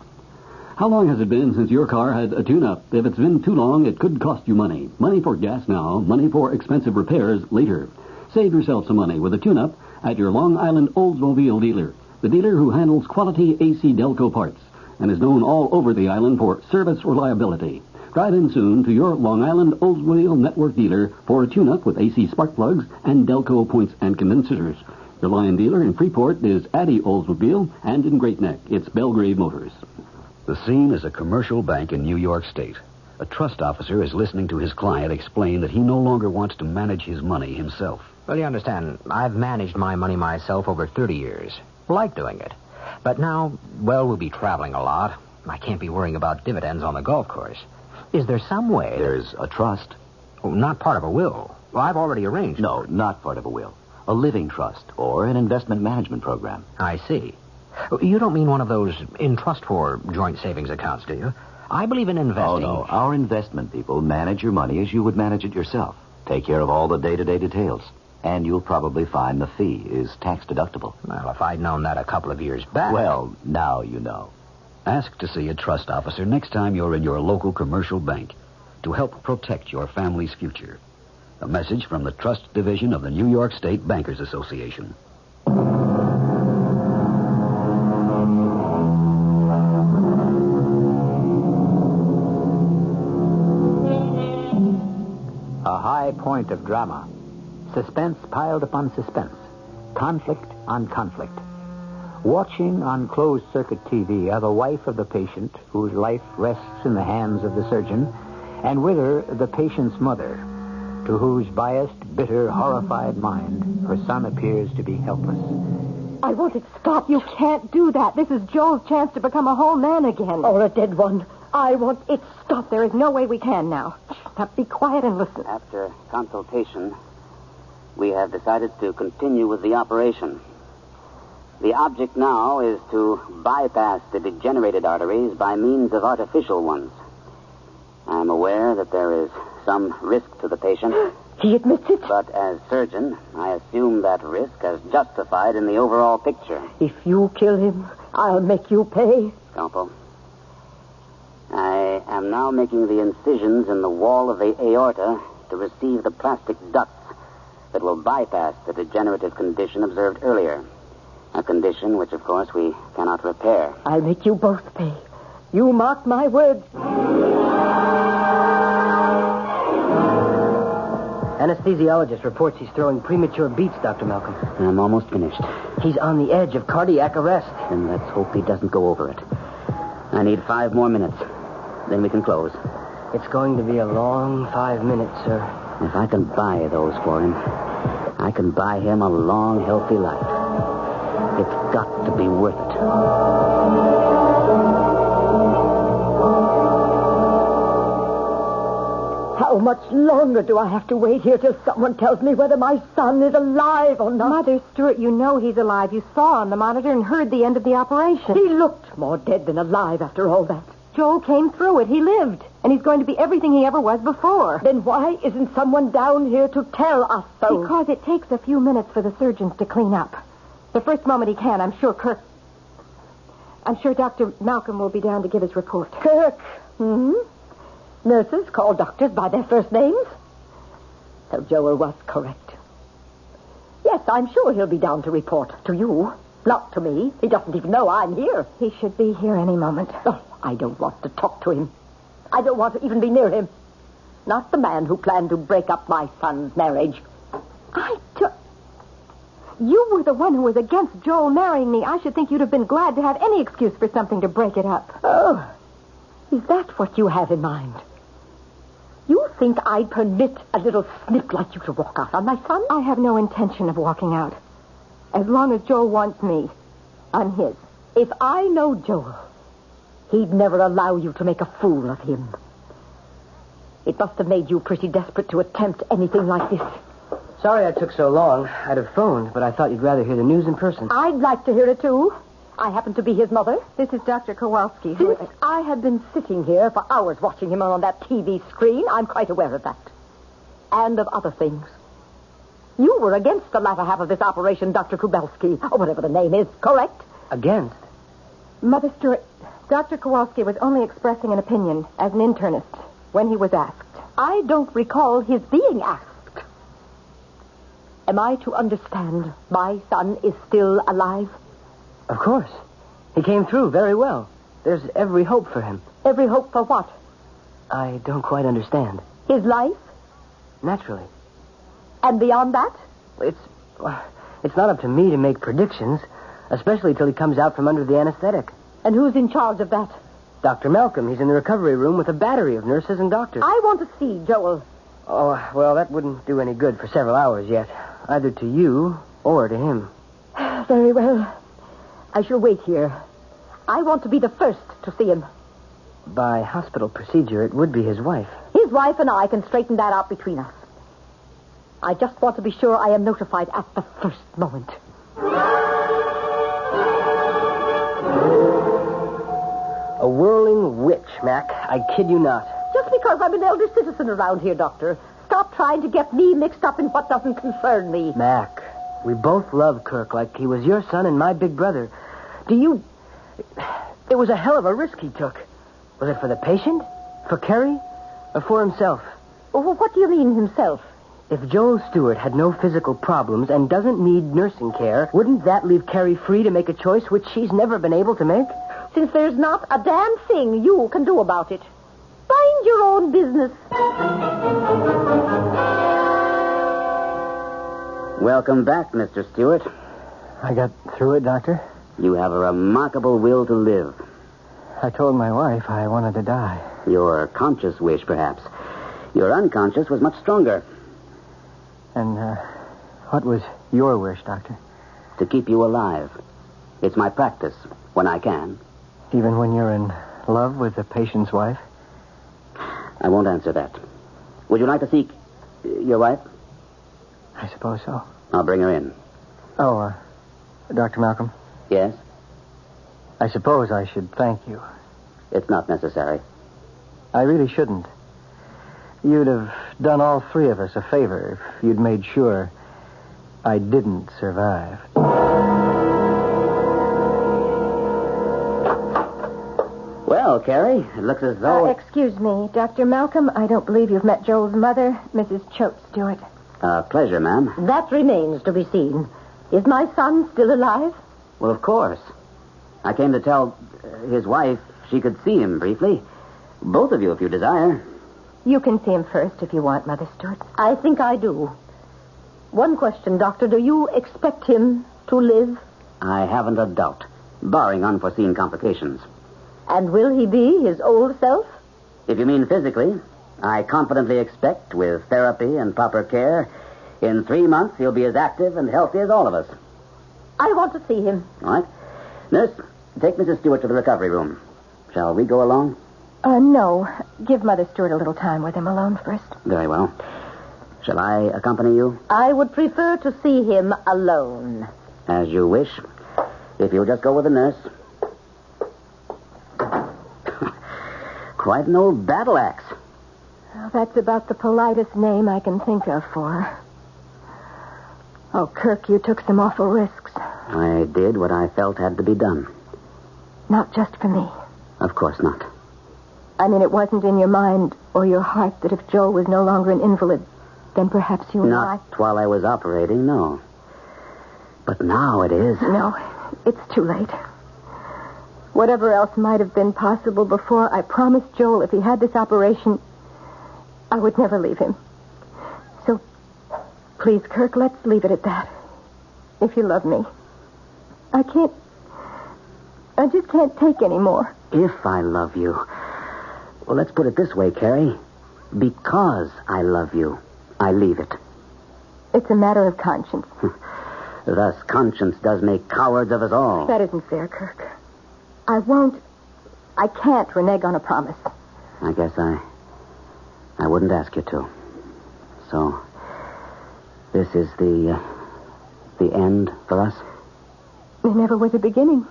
[SPEAKER 4] How long has it been since your car had a tune-up? If it's been too long, it could cost you money. Money for gas now, money for expensive repairs later. Save yourself some money with a tune-up at your Long Island Oldsmobile dealer, the dealer who handles quality AC Delco parts and is known all over the island for service reliability. Drive in soon to your Long Island Oldsmobile Network dealer for a tune-up with AC spark plugs and Delco points and condensers. Your Lion dealer in Freeport is Addy Oldsmobile, and in Great Neck, it's Belgrave Motors.
[SPEAKER 20] The scene is a commercial bank in New York State. A trust officer is listening to his client explain that he no longer wants to manage his money himself.
[SPEAKER 21] Well, you understand, I've managed my money myself over 30 years. Like doing it. But now, well, we'll be traveling a lot. I can't be worrying about dividends on the golf course. Is there some way...
[SPEAKER 20] There's a trust.
[SPEAKER 21] Oh, not part of a will. Well, I've already arranged...
[SPEAKER 20] No, not part of a will. A living trust or an investment management program.
[SPEAKER 21] I see. You don't mean one of those in-trust for joint savings accounts, do you? I believe in investing...
[SPEAKER 20] Oh, no. Our investment people manage your money as you would manage it yourself. Take care of all the day-to-day details. And you'll probably find the fee is tax-deductible.
[SPEAKER 21] Well, if I'd known that a couple of years back...
[SPEAKER 20] Well, now you know. Ask to see a trust officer next time you're in your local commercial bank to help protect your family's future. A message from the Trust Division of the New York State Bankers Association.
[SPEAKER 1] A high point of drama. Suspense piled upon suspense. Conflict on conflict. Watching on closed-circuit TV are the wife of the patient, whose life rests in the hands of the surgeon, and with her, the patient's mother, to whose biased, bitter, horrified mind her son appears to be helpless.
[SPEAKER 9] I want it stopped. You can't do that. This is Joel's chance to become a whole man again.
[SPEAKER 13] Or a dead one. I want it stopped.
[SPEAKER 9] There is no way we can now. Now be quiet and listen.
[SPEAKER 11] After consultation, we have decided to continue with the operation. The object now is to bypass the degenerated arteries by means of artificial ones. I'm aware that there is some risk to the patient.
[SPEAKER 13] He admits it?
[SPEAKER 11] But as surgeon, I assume that risk as justified in the overall picture.
[SPEAKER 13] If you kill him, I'll make you pay.
[SPEAKER 11] Scalpel, I am now making the incisions in the wall of the aorta to receive the plastic ducts that will bypass the degenerative condition observed earlier. A condition which, of course, we cannot repair.
[SPEAKER 13] I'll make you both pay. You mark my words.
[SPEAKER 10] Anesthesiologist reports he's throwing premature beats, Dr. Malcolm.
[SPEAKER 11] I'm almost finished.
[SPEAKER 10] He's on the edge of cardiac arrest.
[SPEAKER 11] Then let's hope he doesn't go over it. I need 5 more minutes. Then we can close.
[SPEAKER 10] It's going to be a long 5 minutes, sir.
[SPEAKER 11] If I can buy those for him, I can buy him a long, healthy life. It's got to be worth it.
[SPEAKER 13] How much longer do I have to wait here till someone tells me whether my son is alive or not?
[SPEAKER 9] Mother Stewart, you know he's alive. You saw on the monitor and heard the end of the operation.
[SPEAKER 13] He looked more dead than alive after all that.
[SPEAKER 9] Joel came through it. He lived. And he's going to be everything he ever was before.
[SPEAKER 13] Then why isn't someone down here to tell us so?
[SPEAKER 9] Because it takes a few minutes for the surgeons to clean up. The first moment he can, I'm sure Dr. Malcolm will be down to give his report.
[SPEAKER 13] Kirk? Nurses call doctors by their first names? So Joel was correct. Yes, I'm sure he'll be down to report to you. Not to me. He doesn't even know I'm here.
[SPEAKER 9] He should be here any moment.
[SPEAKER 13] Oh, I don't want to talk to him. I don't want to even be near him. Not the man who planned to break up my son's marriage.
[SPEAKER 9] You were the one who was against Joel marrying me. I should think you'd have been glad to have any excuse for something to break it up.
[SPEAKER 13] Oh, is that what you have in mind? You think I'd permit a little snip like you to walk out on my son?
[SPEAKER 9] I have no intention of walking out. As long as Joel wants me, I'm his.
[SPEAKER 13] If I know Joel, he'd never allow you to make a fool of him. It must have made you pretty desperate to attempt anything like this.
[SPEAKER 10] Sorry I took so long. I'd have phoned, but I thought you'd rather hear the news in person.
[SPEAKER 13] I'd like to hear it, too. I happen to be his mother.
[SPEAKER 9] This is Dr. Kowalski.
[SPEAKER 13] Since I have been sitting here for hours watching him on that TV screen, I'm quite aware of that. And of other things. You were against the latter half of this operation, Dr. Kubelski, or whatever the name is, correct?
[SPEAKER 10] Against?
[SPEAKER 9] Mother Stewart, Dr. Kowalski was only expressing an opinion as an internist when he was asked.
[SPEAKER 13] I don't recall his being asked. Am I to understand my son is still alive?
[SPEAKER 10] Of course. He came through very well. There's every hope for him.
[SPEAKER 13] Every hope for what?
[SPEAKER 10] I don't quite understand.
[SPEAKER 13] His life?
[SPEAKER 10] Naturally.
[SPEAKER 13] And beyond that?
[SPEAKER 10] It's not up to me to make predictions, especially till he comes out from under the anesthetic.
[SPEAKER 13] And who's in charge of that?
[SPEAKER 10] Dr. Malcolm. He's in the recovery room with a battery of nurses and doctors.
[SPEAKER 13] I want to see Joel.
[SPEAKER 10] Oh, well, that wouldn't do any good for several hours yet. Either to you or to him.
[SPEAKER 13] Very well. I shall wait here. I want to be the first to see him.
[SPEAKER 10] By hospital procedure, it would be his wife.
[SPEAKER 13] His wife and I can straighten that out between us. I just want to be sure I am notified at the first moment.
[SPEAKER 10] A whirling witch, Mac. I kid you not.
[SPEAKER 13] Just because I'm an elder citizen around here, Doctor. Stop trying to get me mixed up in what doesn't concern me.
[SPEAKER 10] Mac, we both love Kirk like he was your son and my big brother. It was a hell of a risk he took. Was it for the patient? For Kerry? Or for himself?
[SPEAKER 13] Well, what do you mean, himself?
[SPEAKER 10] If Joel Stewart had no physical problems and doesn't need nursing care, wouldn't that leave Carrie free to make a choice which she's never been able to make?
[SPEAKER 13] Since there's not a damn thing you can do about it. Mind your own business.
[SPEAKER 11] Welcome back, Mr. Stewart.
[SPEAKER 8] I got through it, Doctor.
[SPEAKER 11] You have a remarkable will to live.
[SPEAKER 8] I told my wife I wanted to die.
[SPEAKER 11] Your conscious wish, perhaps. Your unconscious was much stronger.
[SPEAKER 8] And what was your wish, Doctor?
[SPEAKER 11] To keep you alive. It's my practice, when I can.
[SPEAKER 8] Even when you're in love with the patient's wife?
[SPEAKER 11] I won't answer that. Would you like to seek your wife?
[SPEAKER 8] I suppose so.
[SPEAKER 11] I'll bring her in.
[SPEAKER 8] Oh, Dr. Malcolm?
[SPEAKER 11] Yes?
[SPEAKER 8] I suppose I should thank you.
[SPEAKER 11] It's not necessary.
[SPEAKER 8] I really shouldn't. You'd have done all three of us a favor if you'd made sure I didn't survive.
[SPEAKER 11] Well, Carrie, it looks as though...
[SPEAKER 9] Excuse me, Dr. Malcolm. I don't believe you've met Joel's mother, Mrs. Choate Stewart.
[SPEAKER 11] Pleasure, ma'am.
[SPEAKER 13] That remains to be seen. Is my son still alive?
[SPEAKER 11] Well, of course. I came to tell his wife she could see him briefly. Both of you, if you desire.
[SPEAKER 9] You can see him first if you want, Mother Stewart.
[SPEAKER 13] I think I do. One question, Doctor. Do you expect him to live?
[SPEAKER 11] I haven't a doubt, barring unforeseen complications.
[SPEAKER 13] And will he be his old self?
[SPEAKER 11] If you mean physically, I confidently expect, with therapy and proper care, in 3 months he'll be as active and healthy as all of us.
[SPEAKER 13] I want to see him.
[SPEAKER 11] All right. Nurse, take Mrs. Stewart to the recovery room. Shall we go along?
[SPEAKER 9] No. Give Mother Stewart a little time with him alone first.
[SPEAKER 11] Very well. Shall I accompany you?
[SPEAKER 13] I would prefer to see him alone.
[SPEAKER 11] As you wish. If you'll just go with the nurse. Quite an old battle axe.
[SPEAKER 9] Well, that's about the politest name I can think of for her. Oh, Kirk, you took some awful risks.
[SPEAKER 11] I did what I felt had to be done.
[SPEAKER 9] Not just for me.
[SPEAKER 11] Of course not.
[SPEAKER 9] I mean, it wasn't in your mind or your heart that if Joel was no longer an invalid, then perhaps you and I...
[SPEAKER 11] Not while I was operating, no. But now it is.
[SPEAKER 9] No, it's too late. Whatever else might have been possible before, I promised Joel if he had this operation, I would never leave him. So, please, Kirk, let's leave it at that. If you love me. I just can't take any more.
[SPEAKER 11] If I love you. Well, let's put it this way, Carrie. Because I love you, I leave it.
[SPEAKER 9] It's a matter of conscience.
[SPEAKER 11] Thus, conscience does make cowards of us all.
[SPEAKER 9] That isn't fair, Kirk. I can't renege on a promise.
[SPEAKER 11] I guess I wouldn't ask you to. So, this is the end for us?
[SPEAKER 9] There never was a beginning.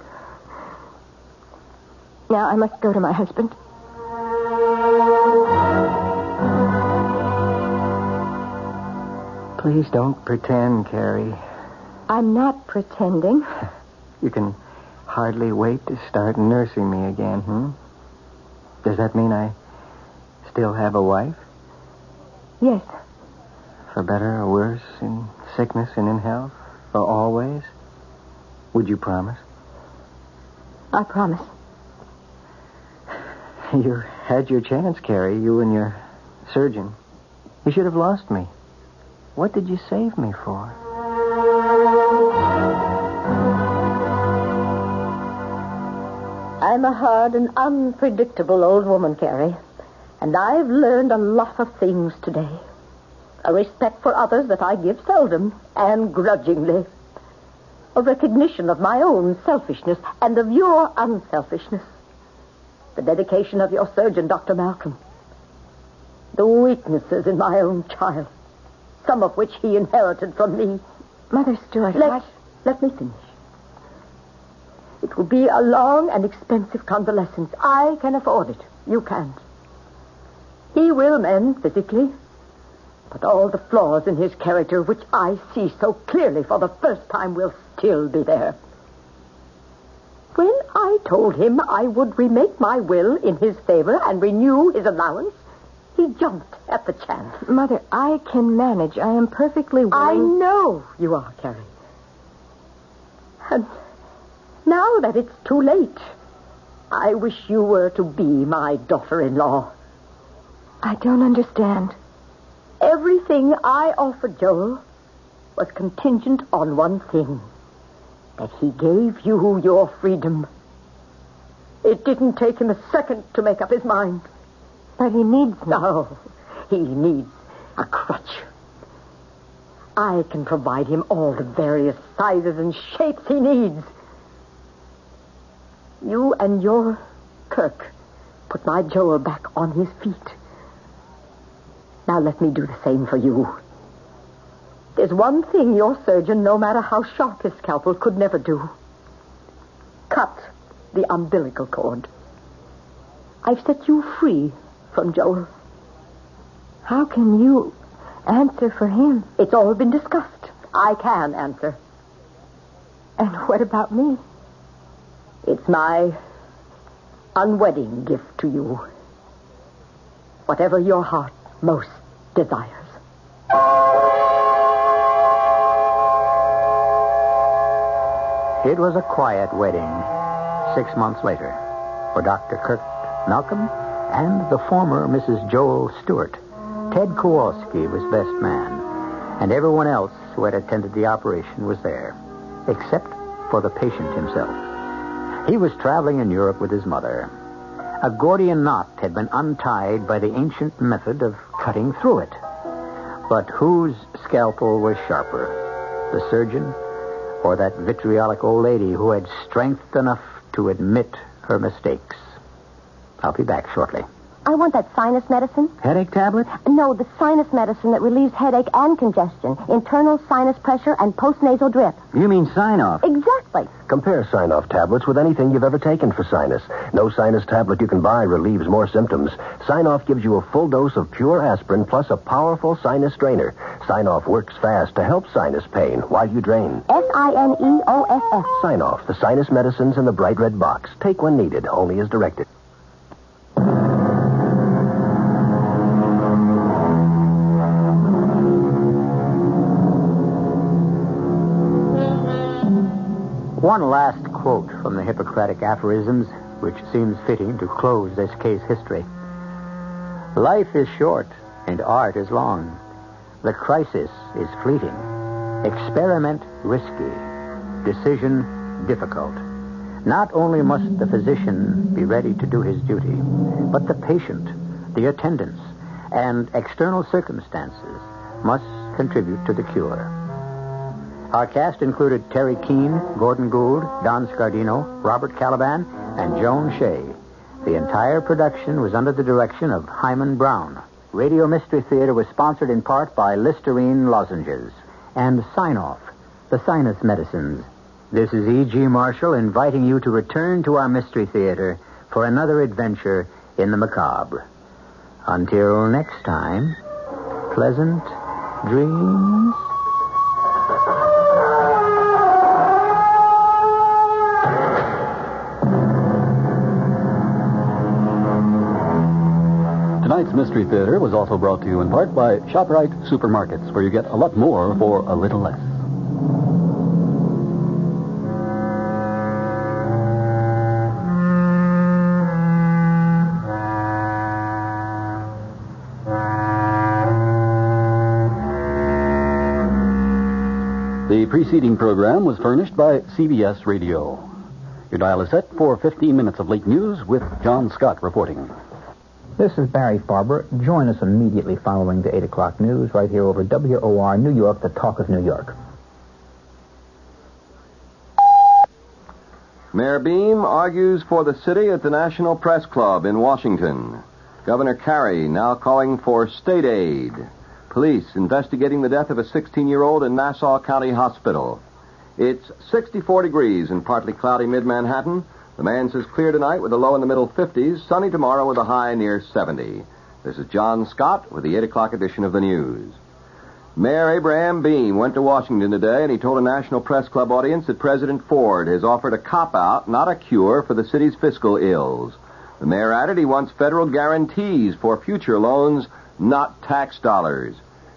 [SPEAKER 9] Now I must go to my husband.
[SPEAKER 8] Please don't pretend, Carrie.
[SPEAKER 9] I'm not pretending.
[SPEAKER 8] You can hardly wait to start nursing me again, Does that mean I still have a wife?
[SPEAKER 9] Yes.
[SPEAKER 8] For better or worse, in sickness and in health? For always? Would you promise?
[SPEAKER 9] I promise.
[SPEAKER 8] You had your chance, Carrie, you and your surgeon. You should have lost me. What did you save me for?
[SPEAKER 13] I'm a hard and unpredictable old woman, Carrie. And I've learned a lot of things today. A respect for others that I give seldom and grudgingly. A recognition of my own selfishness and of your unselfishness. The dedication of your surgeon, Dr. Malcolm. The weaknesses in my own child, some of which he inherited from me.
[SPEAKER 9] Mother Stewart,
[SPEAKER 13] let me finish. It will be a long and expensive convalescence. I can afford it. You can't. He will mend physically, but all the flaws in his character, which I see so clearly for the first time, will still be there. When I told him I would remake my will in his favor and renew his allowance, He jumped at the chance.
[SPEAKER 9] Mother, I can manage. I am perfectly willing.
[SPEAKER 13] I know you are, Carrie. And now that it's too late, I wish you were to be my daughter-in-law.
[SPEAKER 9] I don't understand.
[SPEAKER 13] Everything I offered Joel was contingent on one thing. That he gave you your freedom. It didn't take him a second to make up his mind.
[SPEAKER 9] But he needs me.
[SPEAKER 13] No, he needs a crutch. I can provide him all the various sizes and shapes he needs. You and your Kirk put my Joel back on his feet. Now let me do the same for you. There's one thing your surgeon, no matter how sharp his scalpel, could never do. Cut the umbilical cord. I've set you free from Joel.
[SPEAKER 9] How can you answer for him?
[SPEAKER 13] It's all been discussed. I can answer.
[SPEAKER 9] And what about me?
[SPEAKER 13] It's my unwedding gift to you. Whatever your heart most desires.
[SPEAKER 1] It was a quiet wedding 6 months later for Dr. Kirk Malcolm and the former Mrs. Joel Stewart. Ted Kowalski was best man, and everyone else who had attended the operation was there, except for the patient himself. He was traveling in Europe with his mother. A Gordian knot had been untied by the ancient method of cutting through it. But whose scalpel was sharper, the surgeon or that vitriolic old lady who had strength enough to admit her mistakes? I'll be back shortly.
[SPEAKER 7] I want that sinus medicine.
[SPEAKER 8] Headache tablet?
[SPEAKER 7] No, the sinus medicine that relieves headache and congestion, internal sinus pressure, and postnasal drip.
[SPEAKER 8] You mean sign-off?
[SPEAKER 7] Exactly.
[SPEAKER 22] Compare sign-off tablets with anything you've ever taken for sinus. No sinus tablet you can buy relieves more symptoms. Sign-off gives you a full dose of pure aspirin plus a powerful sinus drainer. Sign-off works fast to help sinus pain while you drain.
[SPEAKER 7] Sineoff.
[SPEAKER 22] Sign-off, the sinus medicines in the bright red box. Take when needed, only as directed.
[SPEAKER 1] One last quote from the Hippocratic aphorisms, which seems fitting to close this case history. Life is short and art is long. The crisis is fleeting. Experiment risky. Decision difficult. Not only must the physician be ready to do his duty, but the patient, the attendants, and external circumstances must contribute to the cure. Our cast included Teri Keane, Gordon Gould, Don Scardino, Robert Kaliban, and Joan Shay. The entire production was under the direction of Himan Brown. Radio Mystery Theater was sponsored in part by Listerine lozenges and Sign-Off, the sinus medicines. This is E.G. Marshall inviting you to return to our Mystery Theater for another adventure in the macabre. Until next time, pleasant dreams.
[SPEAKER 4] Tonight's Mystery Theater was also brought to you in part by ShopRite Supermarkets, where you get a lot more for a little less. The preceding program was furnished by CBS Radio. Your dial is set for 15 minutes of late news with John Scott reporting.
[SPEAKER 23] This is Barry Farber. Join us immediately following the 8 o'clock news right here over WOR New York, the talk of New York.
[SPEAKER 24] Mayor Beam argues for the city at the National Press Club in Washington. Governor Carey now calling for state aid. Police investigating the death of a 16-year-old in Nassau County Hospital. It's 64 degrees in partly cloudy mid-Manhattan. The man says clear tonight with a low in the middle 50s, sunny tomorrow with a high near 70. This is John Scott with the 8 o'clock edition of the news. Mayor Abraham Beam went to Washington today, and he told a National Press Club audience that President Ford has offered a cop-out, not a cure, for the city's fiscal ills. The mayor added he wants federal guarantees for future loans, not tax dollars.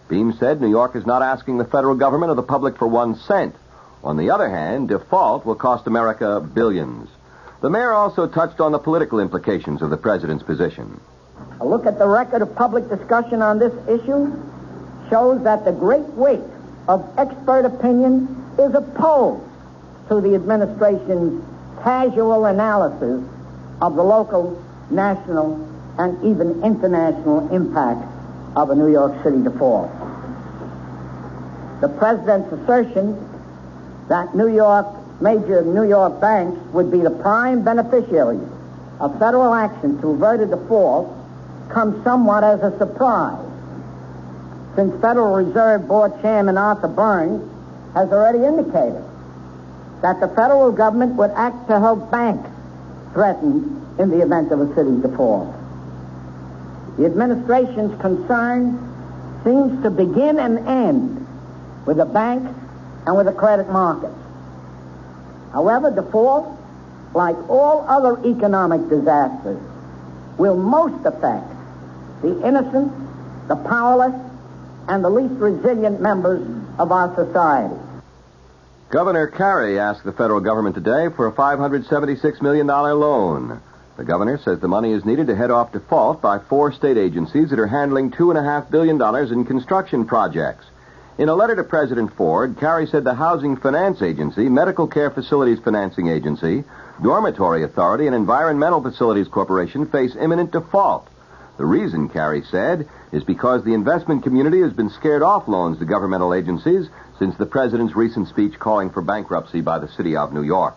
[SPEAKER 24] Beam said New York is not asking the federal government or the public for 1 cent. On the other hand, default will cost America billions. The mayor also touched on the political implications of the president's position.
[SPEAKER 5] A look at the record of public discussion on this issue shows that the great weight of expert opinion is opposed to the administration's casual analysis of the local, national, and even international impact of a New York City default. The president's assertion that major New York banks would be the prime beneficiaries of federal action to avert a default comes somewhat as a surprise, since Federal Reserve Board Chairman Arthur Burns has already indicated that the federal government would act to help banks threatened in the event of a city default. The administration's concern seems to begin and end with the banks and with the credit markets. However, default, like all other economic disasters, will most affect the innocent, the powerless, and the least resilient members of our society.
[SPEAKER 24] Governor Carey asked the federal government today for a $576 million loan. The governor says the money is needed to head off default by 4 state agencies that are handling $2.5 billion in construction projects. In a letter to President Ford, Carey said the Housing Finance Agency, Medical Care Facilities Financing Agency, Dormitory Authority, and Environmental Facilities Corporation face imminent default. The reason, Carey said, is because the investment community has been scared off loans to governmental agencies since the president's recent speech calling for bankruptcy by the city of New York.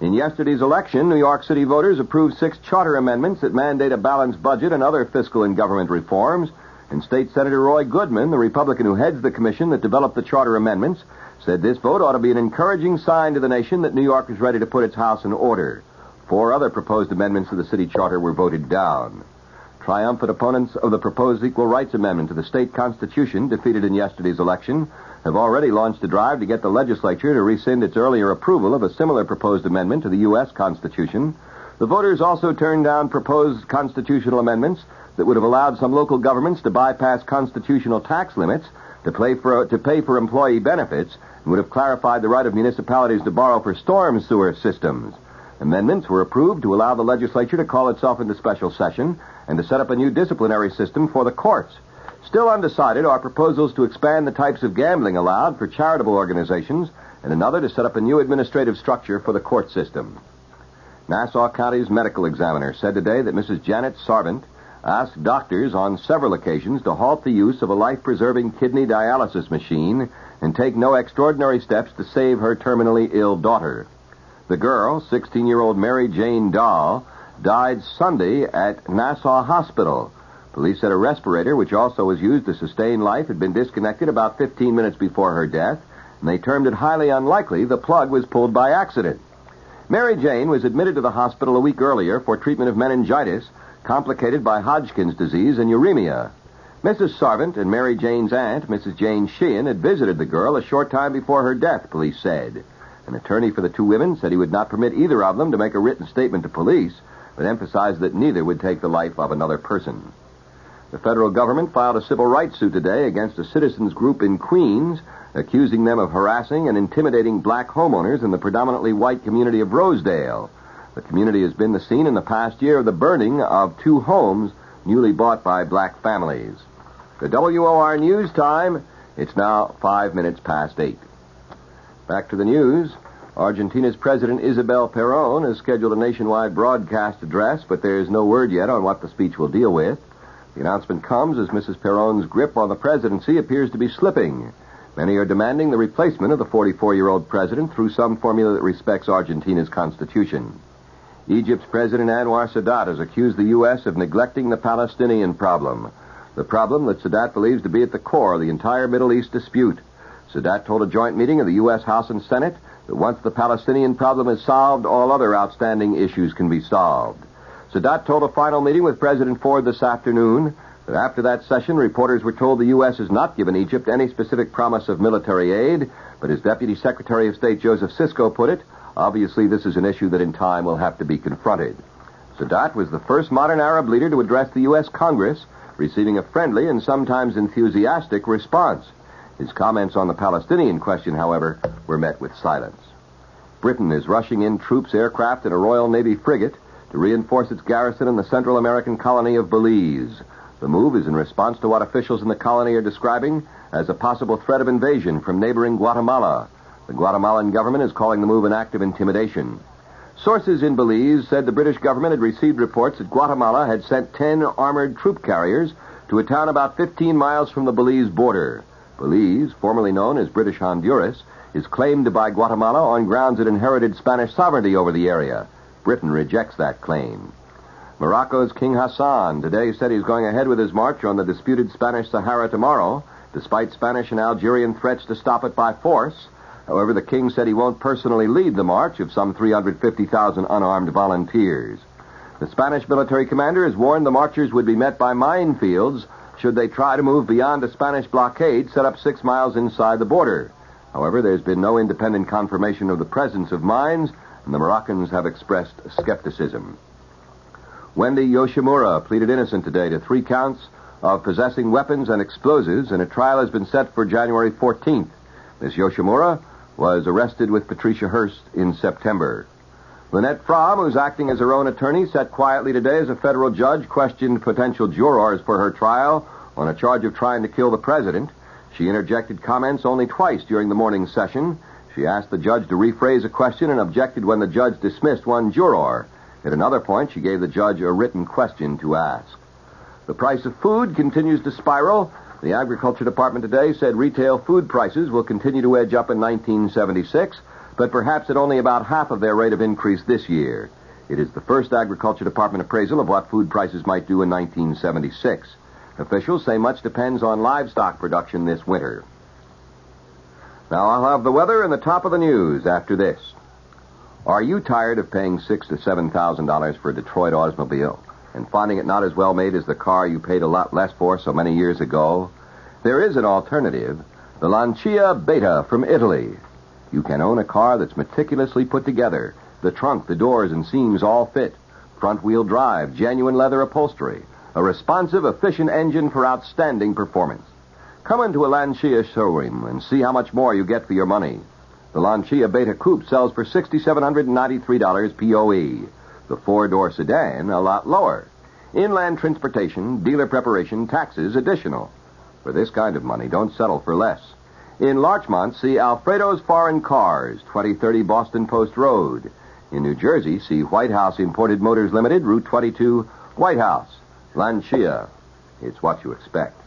[SPEAKER 24] In yesterday's election, New York City voters approved 6 charter amendments that mandate a balanced budget and other fiscal and government reforms. And State Senator Roy Goodman, the Republican who heads the commission that developed the charter amendments, said this vote ought to be an encouraging sign to the nation that New York is ready to put its house in order. 4 other proposed amendments to the city charter were voted down. Triumphant opponents of the proposed Equal Rights Amendment to the state constitution, defeated in yesterday's election, have already launched a drive to get the legislature to rescind its earlier approval of a similar proposed amendment to the U.S. Constitution. The voters also turned down proposed constitutional amendments that would have allowed some local governments to bypass constitutional tax limits to pay for employee benefits and would have clarified the right of municipalities to borrow for storm sewer systems. Amendments were approved to allow the legislature to call itself into special session and to set up a new disciplinary system for the courts. Still undecided are proposals to expand the types of gambling allowed for charitable organizations and another to set up a new administrative structure for the court system. Nassau County's medical examiner said today that Mrs. Janet Sarvant asked doctors on several occasions to halt the use of a life-preserving kidney dialysis machine and take no extraordinary steps to save her terminally ill daughter. The girl, 16-year-old Mary Jane Dahl, died Sunday at Nassau Hospital. Police said a respirator, which also was used to sustain life, had been disconnected about 15 minutes before her death, and they termed it highly unlikely the plug was pulled by accident. Mary Jane was admitted to the hospital a week earlier for treatment of meningitis, complicated by Hodgkin's disease and uremia. Mrs. Sarvant and Mary Jane's aunt, Mrs. Jane Sheehan, had visited the girl a short time before her death, police said. An attorney for the 2 women said he would not permit either of them to make a written statement to police, but emphasized that neither would take the life of another person. The federal government filed a civil rights suit today against a citizens group in Queens, accusing them of harassing and intimidating black homeowners in the predominantly white community of Rosedale. The community has been the scene in the past year of the burning of 2 homes newly bought by black families. The WOR News Time, it's now 5 minutes past 8. Back to the news. Argentina's President Isabel Perón has scheduled a nationwide broadcast address, but there's no word yet on what the speech will deal with. The announcement comes as Mrs. Perón's grip on the presidency appears to be slipping. Many are demanding the replacement of the 44-year-old president through some formula that respects Argentina's constitution. Egypt's President Anwar Sadat has accused the U.S. of neglecting the Palestinian problem, the problem that Sadat believes to be at the core of the entire Middle East dispute. Sadat told a joint meeting of the U.S. House and Senate that once the Palestinian problem is solved, all other outstanding issues can be solved. Sadat told a final meeting with President Ford this afternoon that after that session, reporters were told the U.S. has not given Egypt any specific promise of military aid, but as Deputy Secretary of State Joseph Sisko put it, obviously this is an issue that in time will have to be confronted. Sadat was the first modern Arab leader to address the U.S. Congress, receiving a friendly and sometimes enthusiastic response. His comments on the Palestinian question, however, were met with silence. Britain is rushing in troops, aircraft, and a Royal Navy frigate to reinforce its garrison in the Central American colony of Belize. The move is in response to what officials in the colony are describing as a possible threat of invasion from neighboring Guatemala. The Guatemalan government is calling the move an act of intimidation. Sources in Belize said the British government had received reports that Guatemala had sent 10 armored troop carriers to a town about 15 miles from the Belize border. Belize, formerly known as British Honduras, is claimed by Guatemala on grounds it inherited Spanish sovereignty over the area. Britain rejects that claim. Morocco's King Hassan today said he's going ahead with his march on the disputed Spanish Sahara tomorrow, despite Spanish and Algerian threats to stop it by force. However, the king said he won't personally lead the march of some 350,000 unarmed volunteers. The Spanish military commander has warned the marchers would be met by minefields should they try to move beyond a Spanish blockade set up 6 miles inside the border. However, there's been no independent confirmation of the presence of mines, and the Moroccans have expressed skepticism. Wendy Yoshimura pleaded innocent today to 3 counts of possessing weapons and explosives, and a trial has been set for January 14th. Miss Yoshimura was arrested with Patricia Hearst in September. Lynette Fromm, who's acting as her own attorney, sat quietly today as a federal judge questioned potential jurors for her trial on a charge of trying to kill the president. She interjected comments only twice during the morning session. She asked the judge to rephrase a question and objected when the judge dismissed one juror. At another point, she gave the judge a written question to ask. The price of food continues to spiral. The Agriculture Department today said retail food prices will continue to edge up in 1976, but perhaps at only about half of their rate of increase this year. It is the first Agriculture Department appraisal of what food prices might do in 1976. Officials say much depends on livestock production this winter. Now I'll have the weather and the top of the news after this. Are you tired of paying $6,000 to $7,000 for a Detroit automobile and finding it not as well made as the car you paid a lot less for so many years ago? There is an alternative, the Lancia Beta from Italy. You can own a car that's meticulously put together. The trunk, the doors, and seams all fit. Front-wheel drive, genuine leather upholstery. A responsive, efficient engine for outstanding performance. Come into a Lancia showroom and see how much more you get for your money. The Lancia Beta Coupe sells for $6,793 POE. The 4-door sedan, a lot lower. Inland transportation, dealer preparation, taxes additional. For this kind of money, don't settle for less. In Larchmont, see Alfredo's Foreign Cars, 2030 Boston Post Road. In New Jersey, see White House Imported Motors Limited, Route 22, White House. Lancia. It's what you expect.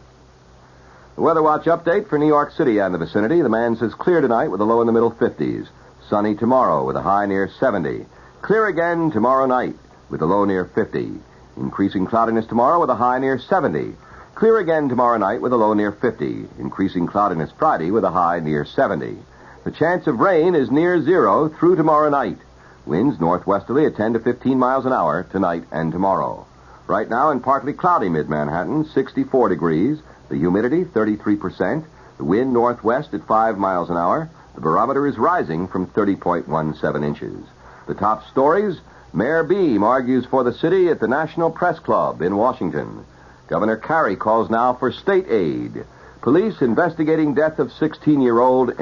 [SPEAKER 24] The Weather Watch update for New York City and the vicinity. The man says clear tonight with a low in the middle 50s. Sunny tomorrow with a high near 70. Clear again tomorrow night with a low near 50. Increasing cloudiness tomorrow with a high near 70. Clear again tomorrow night with a low near 50. Increasing cloudiness Friday with a high near 70. The chance of rain is near 0 through tomorrow night. Winds northwesterly at 10 to 15 miles an hour tonight and tomorrow. Right now in partly cloudy mid-Manhattan, 64 degrees. The humidity, 33%. The wind northwest at 5 miles an hour. The barometer is rising from 30.17 inches. The top stories, Mayor Beam argues for the city at the National Press Club in Washington. Governor Carey calls now for state aid. Police investigating death of 16-year-old